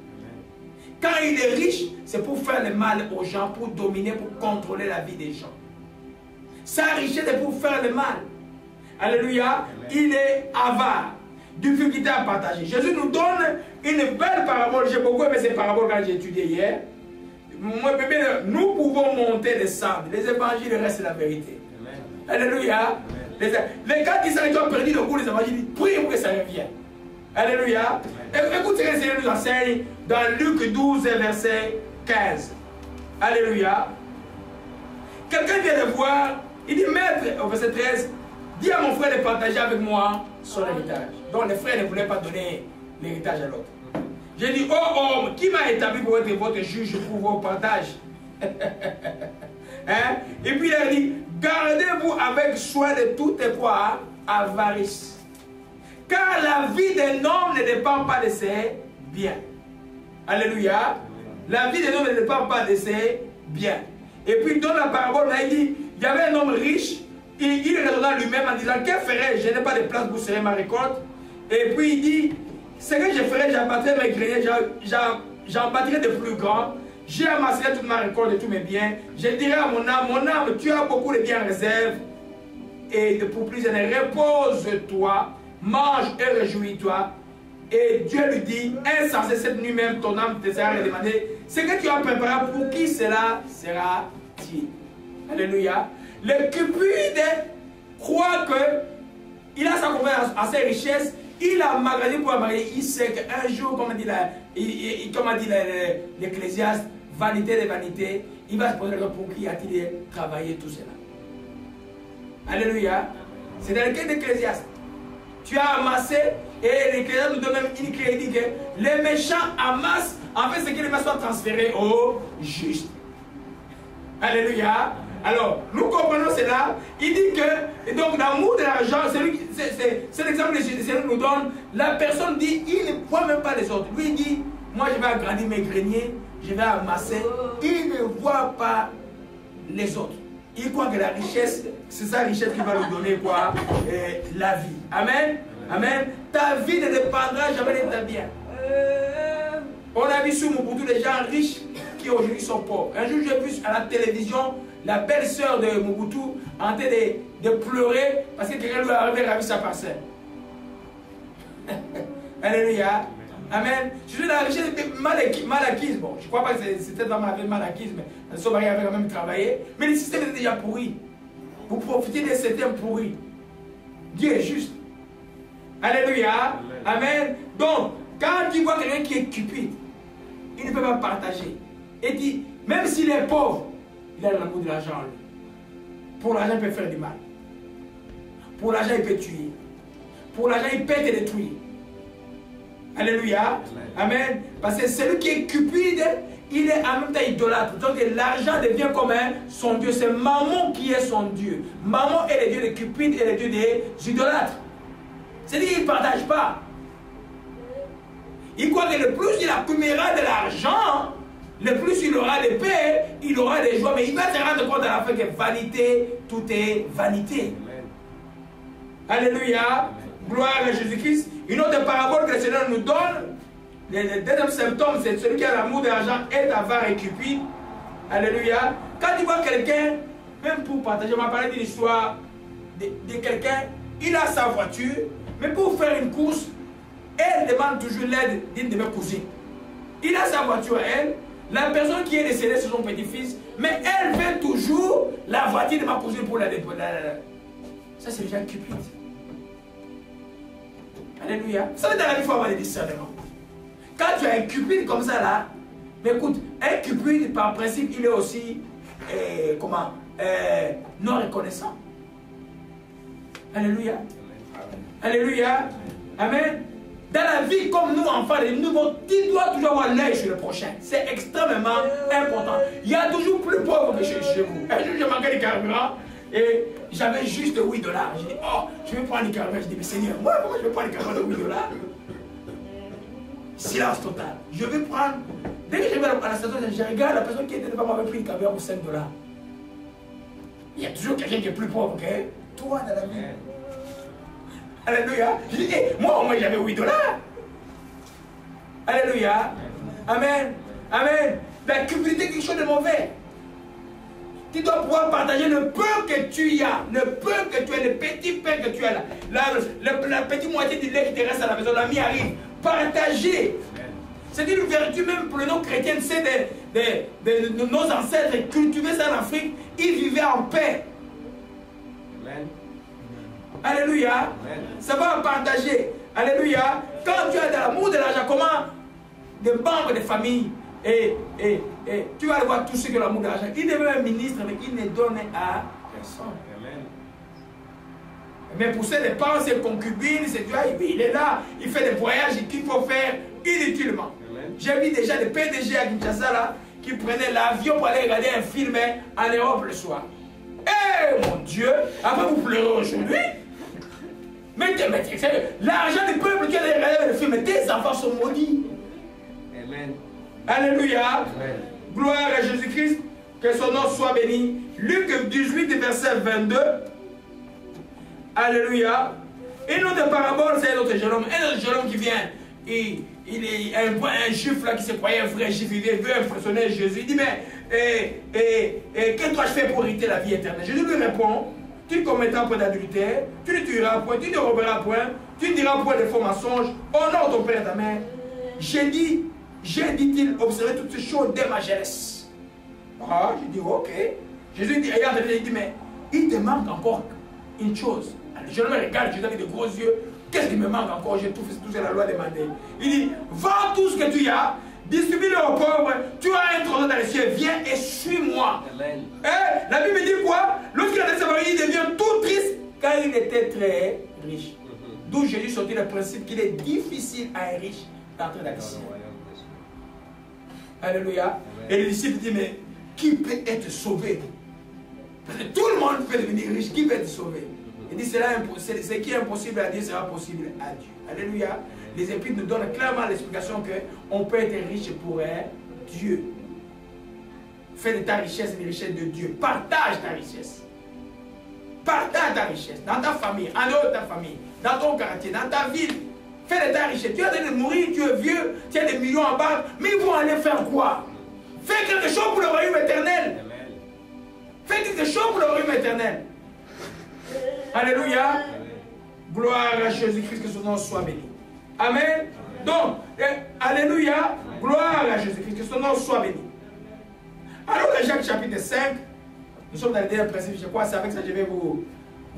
Quand il est riche, c'est pour faire le mal aux gens, pour dominer, pour contrôler la vie des gens. Sa richesse est pour faire le mal. Alléluia. Il est avare. Difficulté à partager. Jésus nous donne une belle parabole. J'ai beaucoup aimé ces paraboles quand j'ai étudié hier. Nous pouvons monter les sables. Les évangiles restent la vérité. Amen. Alléluia. Les gars qui sont perdus le goût des évangiles, priez pour que ça revienne. Alléluia. Écoute ce que le Seigneur nous enseigne dans Luc 12, verset 15. Alléluia. Quelqu'un vient de voir, il dit, maître, au verset 13, dis à mon frère de partager avec moi son héritage. Donc les frères ne voulaient pas donner l'héritage à l'autre. J'ai dit, oh homme, qui m'a établi pour être votre juge pour vos partages? Hein? Et puis il a dit, gardez-vous avec soin de toute quoi? Avarice. Car la vie d'un homme ne dépend pas de ses biens. Alléluia. La vie d'un homme ne dépend pas de ses biens. Et puis dans la parabole, il dit, il y avait un homme riche, et il raisonna lui-même en disant, que ferais-je? Je n'ai pas de place pour serrer ma récolte. Et puis il dit, ce que je ferai, j'abattrai mes greniers, j'en bâtirai de plus grands, j'ai amassé toute ma récolte et tous mes biens. Je dirai à mon âme, tu as beaucoup de biens en réserve, et pour plus années, repose-toi, mange et réjouis-toi. Et Dieu lui dit, insensé, cette nuit même, ton âme te sera demandée, ce que tu as préparé, pour qui cela sera-t-il? Alléluia. Le cupide croit qu'il a sa confiance à ses richesses, il a magasin pour amagasiner, il sait qu'un jour, comme dit l'Ecclésiaste, vanité de vanité, il va se poser pour qui a-t-il travaillé tout cela. Alléluia. C'est dans le cas d'Ecclésiaste. Tu as amassé, et l'Ecclésiaste nous donne même une clé, il dit que les méchants amassent, en fait, c'est que les méchants soient transférés aux justes. Alléluia. Alors, nous comprenons cela. Il dit que, donc, l'amour de l'argent, c'est l'exemple que le Seigneur nous donne. La personne dit, il ne voit même pas les autres. Lui, il dit, moi, je vais agrandir mes greniers, je vais amasser. Il ne voit pas les autres. Il croit que la richesse, c'est sa richesse qui va lui donner quoi? La vie. Amen. Amen. Ta vie ne dépendra jamais de ta bien. On a vu sur Mobutu des gens riches qui aujourd'hui sont pauvres. Un jour, j'ai vu à la télévision la belle-sœur de Mobutu en train de pleurer parce que quelqu'un lui a ravi sa parcelle. Alléluia. Amen. Je suis dans la richesse mal acquise. Bon, je ne crois pas que c'était vraiment mal acquise, mais son mari avait quand même travaillé. Mais le système était déjà pourri. Vous profitez de ce système pourri. Dieu est juste. Alléluia. Amen. Donc, quand tu vois quelqu'un qui est cupide, il ne peut pas partager. Et dit, même s'il est pauvre, il a l'amour de l'argent en lui. Pour l'argent, il peut faire du mal. Pour l'argent, il peut tuer. Pour l'argent, il peut te détruire. Alléluia. Amen. Parce que celui qui est cupide, il est en même temps idolâtre. Donc l'argent devient comme son Dieu. C'est Mammon qui est son Dieu. Mammon est le Dieu des cupides et le Dieu des idolâtres. C'est-à-dire qu'il ne partage pas. Il croit que le plus il accumulera de l'argent, le plus il aura de paix, il aura des joies. Mais il va se rendre compte à la fin que vanité, tout est vanité. Amen. Alléluia. Amen. Gloire à Jésus-Christ. Une autre parabole que le Seigneur nous donne, le deuxième symptôme, c'est celui qui a l'amour de l'argent est avare et cupide. Alléluia. Quand tu vois quelqu'un, même pour partager, on m'a parlé d'une histoire de quelqu'un, il a sa voiture, mais pour faire une course, elle demande toujours l'aide d'une de mes cousines. Il a sa voiture à elle, la personne qui est décédée, c'est son petit-fils, mais elle veut toujours la voiture de ma cousine pour la déposer. Ça, c'est déjà cupide. Alléluia. Ça veut dire qu'il faut avoir des discernements. Quand tu as un cupide comme ça là, mais écoute, un cupide par principe, il est aussi non reconnaissant. Alléluia. Alléluia. Amen. Dans la vie, comme nous, enfants, tu dois toujours avoir l'œil sur le prochain. C'est extrêmement important. Il y a toujours plus pauvre que chez vous. Un jour, je manquais de carburant. Et j'avais juste $8. J'ai dit, oh, je vais prendre les carburants. Je dis, mais Seigneur, moi, pourquoi je vais prendre les carburants de $8? Silence total. Je vais prendre. Dès que je vais à la station, je regarde la personne qui était devant moi avait pris le carburant pour $5. Il y a toujours quelqu'un qui est plus pauvre que toi dans la vie. Alléluia. Je dis, hey, moi j'avais 8 $. Alléluia. Amen. Amen. La cupidité est quelque chose de mauvais. Tu dois pouvoir partager le peu que tu as, le peu que tu as, le petit pain que tu as là. La petite moitié du lait qui te reste à la maison, l'ami arrive. Partager. C'est une vertu même pour les non-chrétiens. C'est de nos ancêtres cultiver ça en Afrique. Ils vivaient en paix. Amen. Alléluia. Amen. Ça va partager. Alléluia. Quand tu as de l'amour, de l'argent, comment des membres de famille et tu vas aller voir tous ceux qui ont l'amour de l'argent. Il devient un ministre, mais il ne donne à personne. Amen. Mais pour ça, les parents, ses concubines, il est là, il fait des voyages qu'il faut faire inutilement. J'ai vu déjà des PDG à Kinshasa là, qui prenaient l'avion pour aller regarder un film en Europe le soir. Eh mon Dieu, après vous pleurez aujourd'hui. Mais l'argent du peuple qui a regardé le film, tes enfants sont maudits. Amen. Alléluia. Amen. Gloire à Jésus-Christ. Que son nom soit béni. Luc 18, verset 22. Alléluia. Une autre parabole, c'est un autre jeune homme. Un autre jeune homme qui vient. Il est un juif là qui se croyait un vrai juif. Il veut impressionner Jésus. Il dit, mais que dois-je faire pour hériter la vie éternelle? Jésus lui répond, tu ne commettras point d'adultère, tu ne tueras point, tu ne roberas point, tu ne diras point de faux mensonges, honore ton père et ta mère. J'ai dit-il, observé toutes ces choses dès ma jeunesse. Ah, j'ai dit, ok. Jésus dit, regarde, il dit, mais il te manque encore une chose. Je me regarde, Jésus avec de gros yeux. Qu'est-ce qui me manque encore? J'ai tout fait, tout ce que la loi demandait. Il dit, vends tout ce que tu as, distribue-le aux pauvres, tu as un trésor dans les cieux, viens et suis-moi. La Bible dit quoi? Lorsqu'il a désavaré, il devient tout triste car il était très riche. D'où Jésus sortit le principe qu'il est difficile à un riche d'entrer dans le ciel. Alléluia. Et les disciples disent, mais qui peut être sauvé? Parce que tout le monde peut devenir riche, qui peut être sauvé? Il dit, ce qui est impossible à Dieu sera possible à Dieu. Alléluia. Les Épîtres nous donnent clairement l'explication qu'on peut être riche pour Dieu. Fais de ta richesse une richesse de Dieu. Partage ta richesse. Partage ta richesse dans ta famille, en dehors de ta famille, dans ton quartier, dans ta ville. Fais de ta richesse. Tu es en train de mourir, tu es vieux, tu as des millions en banque, mais ils vont aller faire quoi? Fais quelque chose pour le royaume éternel. Fais quelque chose pour le royaume éternel. Alléluia. Gloire à Jésus-Christ, que son nom soit béni. Amen. Donc, alléluia. Gloire à Jésus-Christ, que son nom soit béni. Alors, dans Jacques chapitre 5, nous sommes dans le dernier principe. Je crois que c'est avec ça que je vais vous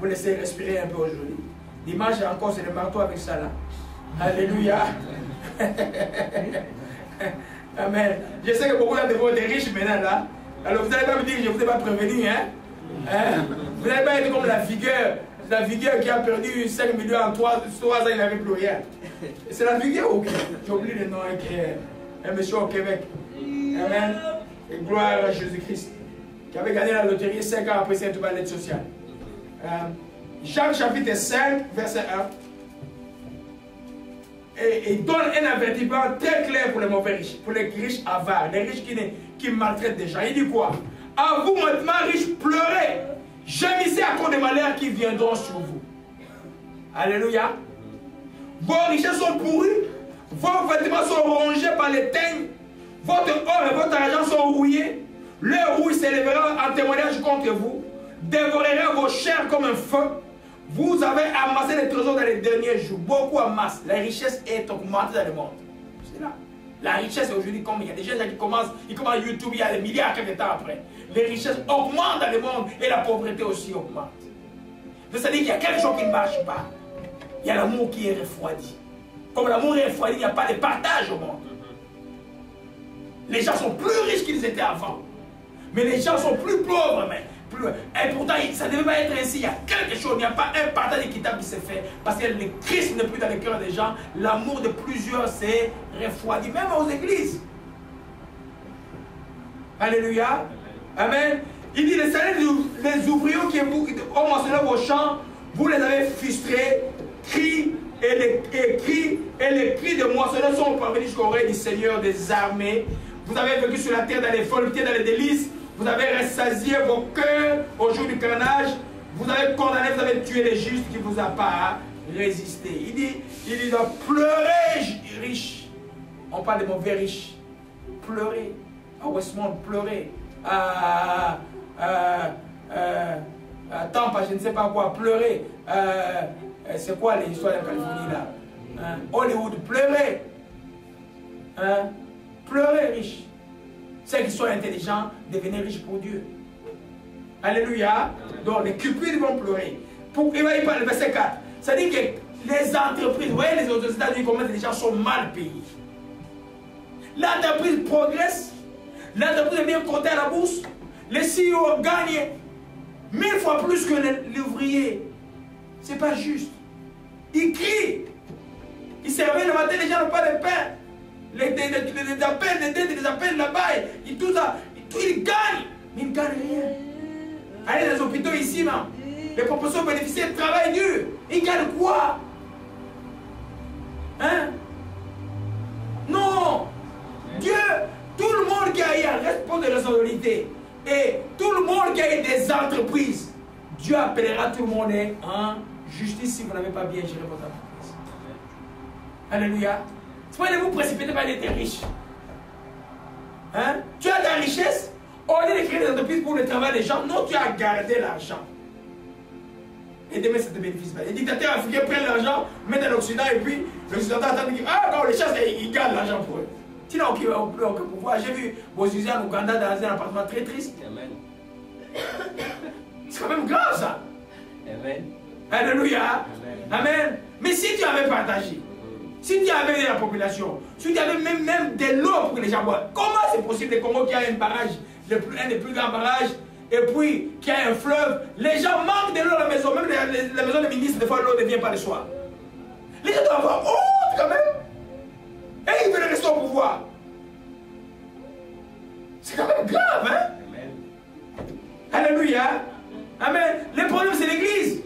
laisser respirer un peu aujourd'hui. Dimanche, encore, c'est le marteau avec ça là. Alléluia. Amen. Je sais que beaucoup de vous êtes riches maintenant là. Alors, vous n'allez pas me dire que je ne vous ai pas prévenu, hein? Vous n'allez pas être comme la vigueur qui a perdu 5 millions en 3 ans, il n'avait plus rien. C'est la vigueur ou j'ai oublié le nom, qui est un monsieur au Québec. Amen. Et gloire à Jésus-Christ, qui avait gagné la loterie 5 ans après cette l'aide sociale. Jacques chapitre 5, verset 1. Et il donne un avertissement très clair pour les mauvais riches, pour les riches avares, les riches qui maltraitent des gens. Il dit quoi? À vous maintenant riches, pleurez, gémissez à cause des malheurs qui viendront sur vous. Alléluia. Vos richesses sont pourries, vos vêtements sont rongés par les teignes, votre or et votre argent sont rouillés, leur rouille s'élèvera en témoignage contre vous, dévorera vos chairs comme un feu. Vous avez amassé les trésors dans les derniers jours, beaucoup amassent. La richesse est augmentée dans le monde. C'est là. La richesse aujourd'hui, comme il y a des gens qui commencent YouTube, il y a des milliards quelques temps après. Les richesses augmentent dans le monde et la pauvreté aussi augmente. C'est-à-dire qu'il y a quelque chose qui ne marche pas. Il y a l'amour qui est refroidi. Comme l'amour est refroidi, il n'y a pas de partage au monde. Les gens sont plus riches qu'ils étaient avant. Mais les gens sont plus pauvres. Et pourtant, ça ne devait pas être ainsi. Il y a quelque chose, il n'y a pas un partage équitable qui s'est fait. Parce que le Christ n'est plus dans le cœur des gens. L'amour de plusieurs s'est refroidi, même aux églises. Alléluia. Amen. Il dit, les salaires des ouvriers qui ont mentionné vos champs, vous les avez frustrés, les cris de moissonneurs sont parvenus jusqu'aux oreilles du Seigneur des armées. Vous avez vécu sur la terre dans les voluptés, dans les délices. Vous avez rassasié vos cœurs au jour du carnage. Vous avez condamné, vous avez tué les justes qui vous appartenaient. résister. Il doit pleurer riche. On parle de mauvais riches. Pleurer. À Westmont, pleurer. À Tampa, je ne sais pas quoi, pleurer. C'est quoi l'histoire de la Californie là? Hollywood, pleurer. Pleurer riche. Ceux qui sont intelligents, devenez riches pour Dieu. Alléluia. Donc les cupides vont pleurer. Il va y parler le verset 4. Ça dit que les entreprises, vous voyez les autres États-Unis, comment les gens sont mal payés. L'entreprise progresse. L'entreprise est bien cotée à la bourse. Les CEO gagnent 1000 fois plus que l'ouvrier. C'est pas juste. Ils crient. Ils se réveillent le matin, les gens n'ont pas de pain. Les appels, les dettes, les appels là-bas, tout ça, ils gagnent. Mais ils ne gagnent rien. Allez dans les hôpitaux ici, là. Les proportions bénéficiaires travaillent dur. Ils gagnent quoi? Hein? Non! Dieu, tout le monde qui a eu un respect de responsabilité et tout le monde qui a eu des entreprises, Dieu appellera tout le monde en justice si vous n'avez pas bien géré votre entreprise. Alléluia. C'est pas de vous précipiter par d'être riche. Hein? Tu as de la richesse, au lieu de créer des entreprises pour le travail des gens, non, tu as gardé l'argent. Et demain, ça te bénéficie pas. Les dictateurs africains prennent l'argent, mettent dans l'Occident et puis l'Occident attend de dire ah non, les chasses, ils gardent l'argent pour eux. Tu n'as aucun pouvoir. J'ai vu vos usines en Ouganda dans un appartement très triste. Amen. C'est quand même grave ça. Amen. Alléluia. Amen. Amen. Mais si tu avais partagé, si tu avais de la population, si tu avais même de l'eau pour que les gens boivent, comment c'est possible le Congo qui a un barrage, un des plus grands barrages, et puis qui a un fleuve, les gens manquent de l'eau à la maison, même la maison des ministres, des fois l'eau ne vient pas le soir. Les gens doivent avoir honte quand même. Et ils veulent rester au pouvoir. C'est quand même grave, hein? Amen. Alléluia. Amen. Le problème, c'est l'église.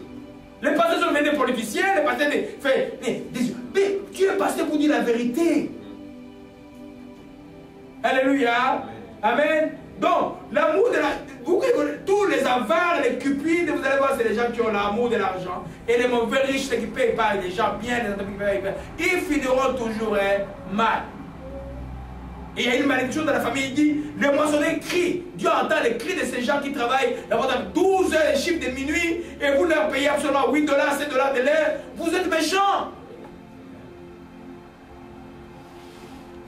Les pasteurs sont des politiciens, les pasteurs mais tu es pasteur pour dire la vérité. Alléluia. Amen. Donc, l'amour de tous les avares, les cupides, vous allez voir, c'est les gens qui ont l'amour de l'argent. Et les mauvais riches, ceux qui payent pas, les gens bien, les entreprises qui payent pas, ils finiront toujours mal. Et il y a une malédiction dans la famille, il dit, le moissonnier crie. Dieu entend les cris de ces gens qui travaillent, d'abord 12 heures, les chiffres de minuit, et vous leur payez absolument 8 $, 7 $ de l'heure. Vous êtes méchants.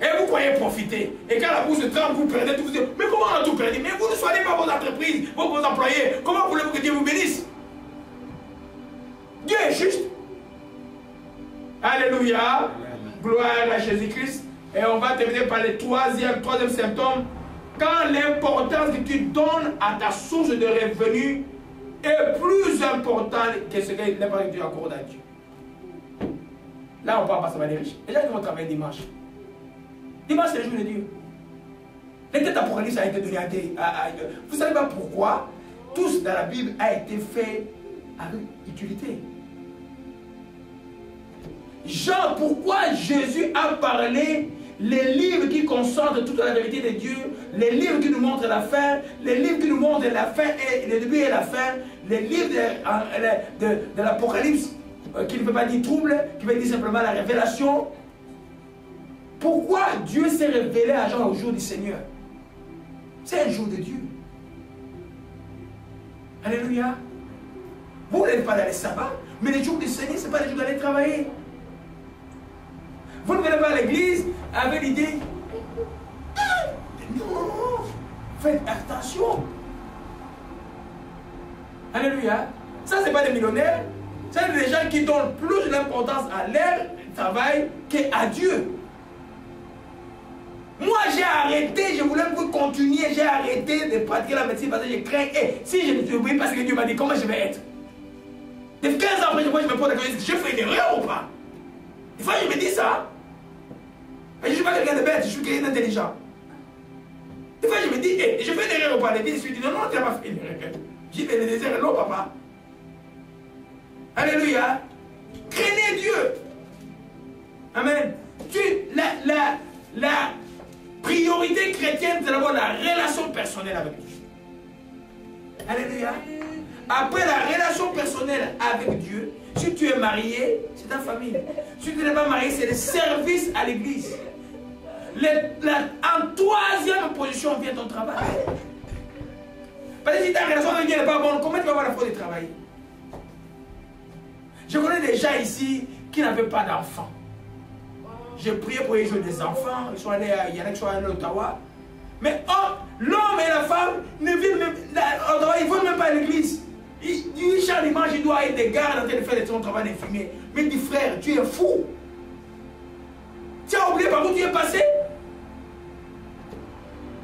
Et vous croyez profiter. Et quand la bourse tremble, vous perdez tout. Vous dites, mais comment on a tout perdu? Mais vous ne soignez pas vos entreprises, vos employés. Comment voulez-vous que Dieu vous bénisse? Dieu est juste. Alléluia. Gloire à Jésus-Christ. Et on va terminer par le troisième symptôme. Quand l'importance que tu donnes à ta source de revenus est plus importante que ce que l'importance que tu accordes à Dieu. Là, on parle pas ça des riches. Les gens qui vont travailler dimanche. Dimanche, c'est le jour de Dieu. Les têtes d'Apocalypse a été donné à Dieu. Vous savez pas pourquoi tout dans la Bible a été fait avec utilité. Jean, pourquoi Jésus a parlé les livres qui concentrent toute la vérité de Dieu, les livres qui nous montrent la fin, les livres qui nous montrent la fin et le début et la fin, les livres de l'Apocalypse qui ne veut pas dire trouble, qui veut dire simplement la révélation. Pourquoi Dieu s'est révélé à Jean au jour du Seigneur? C'est un jour de Dieu. Alléluia. Vous n'êtes pas dans les sabbats, mais les jours du Seigneur, ce n'est pas les jours d'aller travailler. Vous ne venez pas à l'église avec l'idée. Non, faites attention. Alléluia. Ça, ce n'est pas des millionnaires. C'est des gens qui donnent plus d'importance à leur travail qu'à Dieu. Moi, j'ai arrêté, je voulais continuer, j'ai arrêté de pratiquer la médecine parce que je crains. Et si je ne suis oublié parce que Dieu m'a dit comment je vais être. De 15 ans après, je me pose la question, je fais une erreur ou pas? Des fois, je me dis ça. Mais je ne suis pas quelqu'un de bête, je suis quelqu'un d'intelligent. Des fois, je me dis, je fais une erreur ou pas? Les filles, je me dis, non, tu n'as pas fait une erreur. J'ai fait le désert, non, papa. Alléluia. Craignez Dieu. Amen. La priorité chrétienne, c'est d'abord la relation personnelle avec Dieu. Alléluia. Après la relation personnelle avec Dieu, si tu es marié, c'est ta famille. Si tu n'es pas marié, c'est le service à l'église. En troisième position vient ton travail. Parce que si ta relation avec Dieu n'est pas bonne, comment tu vas avoir la foi de travailler? Je connais des gens ici qui n'avaient pas d'enfants. J'ai prié pour les jeunes des enfants. Ils sont allés il y en a qui sont allés à Ottawa. Mais l'homme et la femme ne vivent même, ils ne vont même pas à l'église. Ils changent l'image, il doit être des gars en train de faire son travail d'infirmier. Mais dis frère, tu es fou. Tu as oublié par où tu es passé?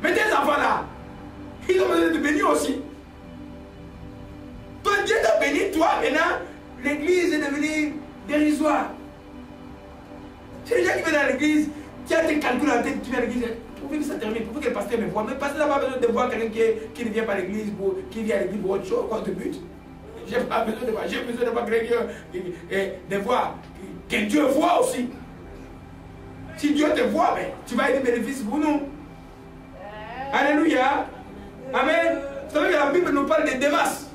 Mais tes enfants là, ils ont besoin de te bénir aussi. Toi, Dieu t'a béni, toi maintenant, l'église est devenue dérisoire. C'est les gens qui viennent à l'église, qui a tes calculs dans la tête, qui viennent à l'église. Pour que ça termine, pour que le pasteur me voit. Mais le pasteur n'a pas besoin de voir quelqu'un qui ne vient pas à l'église, qui vient à l'église pour autre chose, quoi de but. J'ai pas besoin de voir. J'ai besoin de voir quelqu'un de voir que Dieu voit aussi. Si Dieu te voit, ben, tu vas être bénéfice pour nous. Alléluia. Amen. Vous savez que la Bible nous parle de Démas.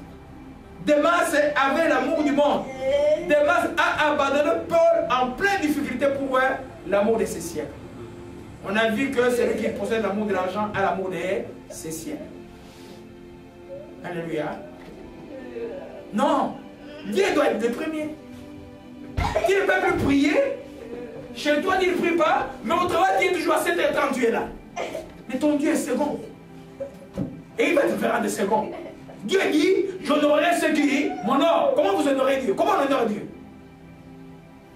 Démas avait l'amour du monde. Démas a abandonné Paul en pleine difficulté pour l'amour de ses siècles. On a vu que celui qui possède l'amour de l'argent a l'amour de ses siècles. Alléluia. Non, Dieu doit être le premier. Tu ne peux plus prier. Chez toi, tu ne pries pas. Mais au travail, tu es toujours à 7h30, tu es là. Mais ton Dieu est second. Et il va te faire un de second. Dieu dit, j'honorerai ceux qui disent mon or. Comment vous honorez Dieu? Comment on honore Dieu?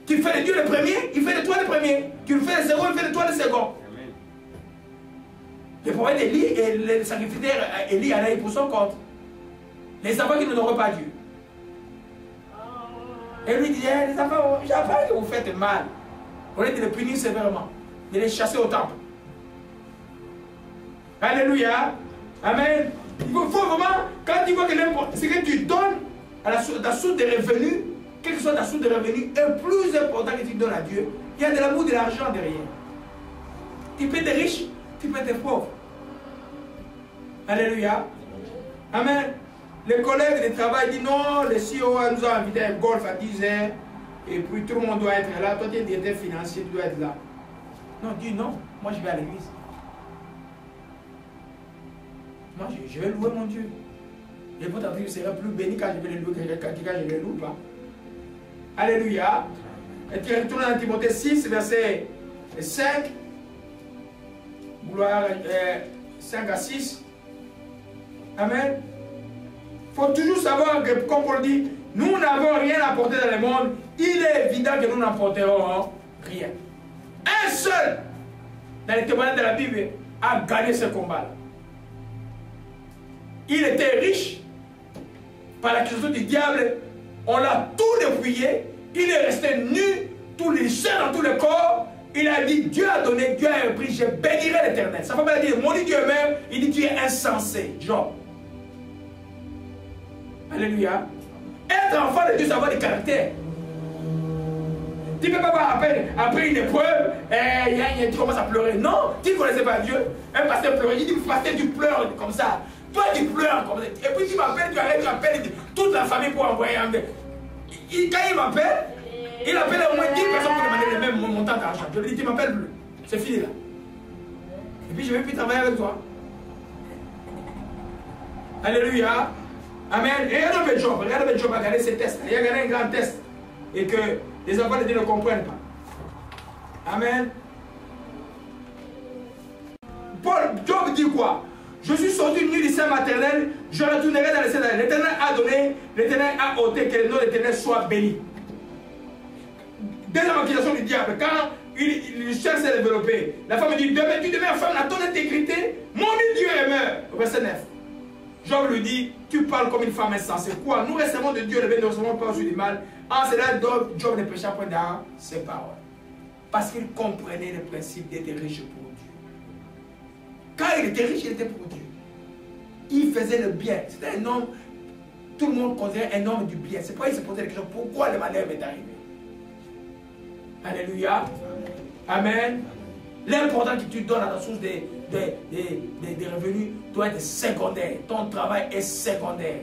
Tu fais de Dieu le premier, il fait de toi le premier. Tu le fais le second, il fait de toi le second. Le prophète Élie et le sacrificateur Élie allaient pour son compte. Les enfants qui n'honorent pas Dieu. Et lui disait, les enfants, j'apprends que vous faites mal. Au lieu de les punir sévèrement, de les chasser au temple. Alléluia. Amen. Il faut vraiment, quand tu vois que ce que tu donnes à la source des revenus, quelle que soit ta source de revenus, est plus important que tu donnes à Dieu. Il y a de l'amour, de l'argent derrière. Tu peux être riche, tu peux être pauvre. Alléluia. Amen. Les collègues de travail disent non, le CEO nous a invité à un golf à 10 h et puis tout le monde doit être là. Toi, tu es directeur financier, tu dois être là. Non, dis non, moi je vais à l'église. Moi je vais louer mon Dieu. Et pour ta vie, je serai plus béni quand je vais le louer que quand je ne le loue pas. Alléluia. Et tu retournes dans Timothée 6, verset 5. Gloire 5 à 6. Amen. Il faut toujours savoir que, comme Paul dit, nous n'avons rien apporté dans le monde. Il est évident que nous n'apporterons rien. Un seul, dans les témoignages de la Bible, a gagné ce combat-là. Il était riche. Par l'accusation du diable, on l'a tout dépouillé. Il est resté nu, tous les chair dans tout le corps. Il a dit, Dieu a donné, Dieu a pris, je bénirai l'Éternel. Sa femme a dit, mon Dieu même, il dit, tu es insensé, Job. Alléluia. Être enfant de Dieu, c'est avoir du caractère. Tu ne peux pas voir après une épreuve, tu commences à pleurer. Non, tu ne connaissais pas Dieu. Un pasteur pleurait, il dit, pasteur, tu pleures comme ça. Toi, tu pleures comme ça. Et puis tu m'appelles, tu arrêtes, tu appelles toute la famille pour envoyer un verre. Quand il m'appelle, il appelle au moins 10 personnes pour demander le même montant d'argent. Je lui dis, tu m'appelles plus. C'est fini là. Et puis je ne vais plus travailler avec toi. Alléluia. Amen. Et regarde Job, a gagné ses tests. Il a gagné un grand test. Et que les enfants de Dieu ne comprennent pas. Amen. Job dit quoi? Je suis sorti nu du sein maternel, je retournerai dans le sein. L'Éternel a donné, l'Éternel a ôté, que le nom de l'Éternel soit béni. Deuxième accusation du diable, quand le chien s'est développé, la femme dit, demain tu deviens femme, à ton intégrité, mon Dieu est mort. Verset 9. Job lui dit, tu parles comme une femme insensée. Quoi? Nous recevons de Dieu le bien, nous ne recevons pas aussi du mal. En cela, Job ne pécha point dans ses paroles. Parce qu'il comprenait le principe d'être riche pour Dieu. Quand il était riche, il était pour Dieu. Il faisait le bien. C'était un homme, tout le monde considérait un homme du bien. C'est pourquoi il se posait la question, pourquoi le malheur m'est arrivé? Alléluia. Amen. L'important que tu donnes à la source des revenus doit être secondaire. Ton travail est secondaire.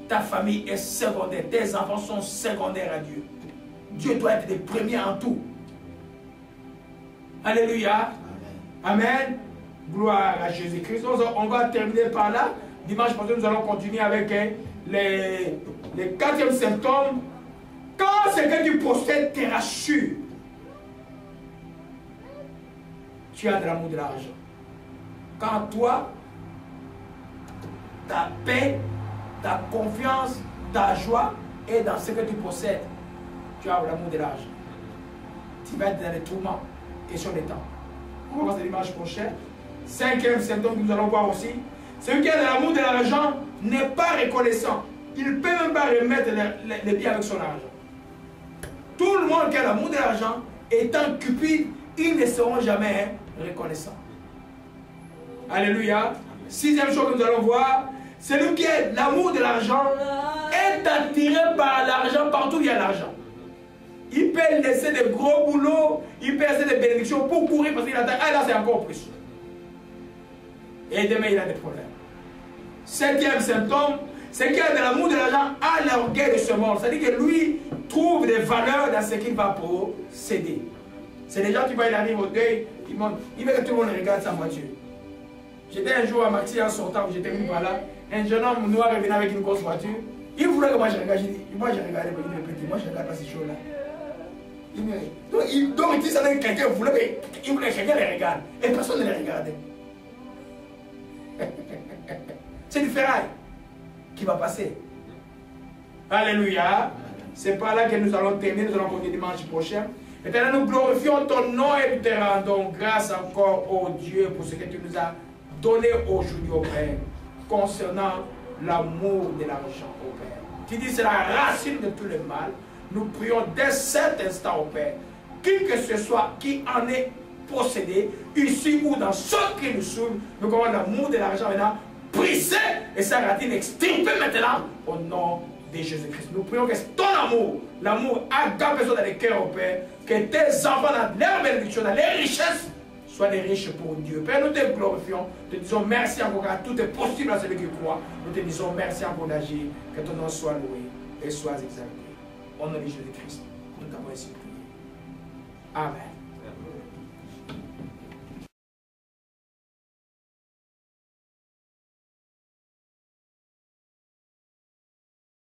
ta famille est secondaire. Tes enfants sont secondaires à Dieu. Dieu doit être le premier en tout. Alléluia. Amen. Amen. Gloire à Jésus-Christ. On va terminer par là. Dimanche prochain, nous allons continuer avec les 4e symptômes. Quand c'est que tu possèdes tes rassures, tu as de l'amour, de l'argent. Quand toi, ta paix, ta confiance, ta joie est dans ce que tu possèdes, tu as l'amour, de l'argent. Tu vas être dans les tourments. Question des temps. On va voir ce dimanche prochain. 5e symptôme que nous allons voir aussi. Celui qui a de l'amour, de l'argent n'est pas reconnaissant. Il ne peut même pas remettre les biens avec son argent. Tout le monde qui a l'amour de l'argent, étant cupide, ils ne seront jamais reconnaissants. Alléluia. 6e chose que nous allons voir, celui qui a l'amour de l'argent est attiré par l'argent partout où il y a l'argent. Il peut laisser des gros boulots, il peut laisser des bénédictions pour courir parce qu'il attend. Ah là, c'est encore plus. Et demain, il a des problèmes. 7e symptôme, c'est qu'il a de l'amour de l'argent à l'orgueil de ce monde. C'est-à-dire que lui trouve des valeurs dans ce qu'il va posséder. C'est des gens qui vont, il arrive au deuil, il veut que tout le monde regarde sa voiture. J'étais un jour à Maxi en sortant, j'étais venu par là, un jeune homme noir revenait avec une grosse voiture. Il voulait que moi je regarde, j'ai dit, moi je regardais, il me petit, moi je regarde pas ces choses-là. Donc il dit ça, quelqu'un voulait que quelqu'un les regarde, et personne ne les regardait. C'est du ferraille qui va passer. Alléluia. C'est par là que nous allons terminer, nous allons continuer dimanche prochain. Maintenant, nous glorifions ton nom et nous te rendons grâce encore, oh Dieu, pour ce que tu nous as donné aujourd'hui, au Père, concernant l'amour de l'argent, au Père. Tu dis c'est la racine de tout le mal. Nous prions dès cet instant, au Père, qui que ce soit qui en est possédé, ici ou dans ce qui nous souffre, nous avons l'amour de l'argent maintenant brisé et sa racine extirpée maintenant au nom de Jésus-Christ. Nous prions que ton amour, l'amour agape dans les cœurs, au Père, que tes enfants dans leur bénédiction, dans les richesses, soient des riches pour Dieu. Père, nous te glorifions, te disons merci encore car tout est possible à celui qui croit. Nous te disons merci encore d'agir, que ton nom soit loué et soit exalté. Au nom de Jésus-Christ, nous t'avons ainsi prié. Amen.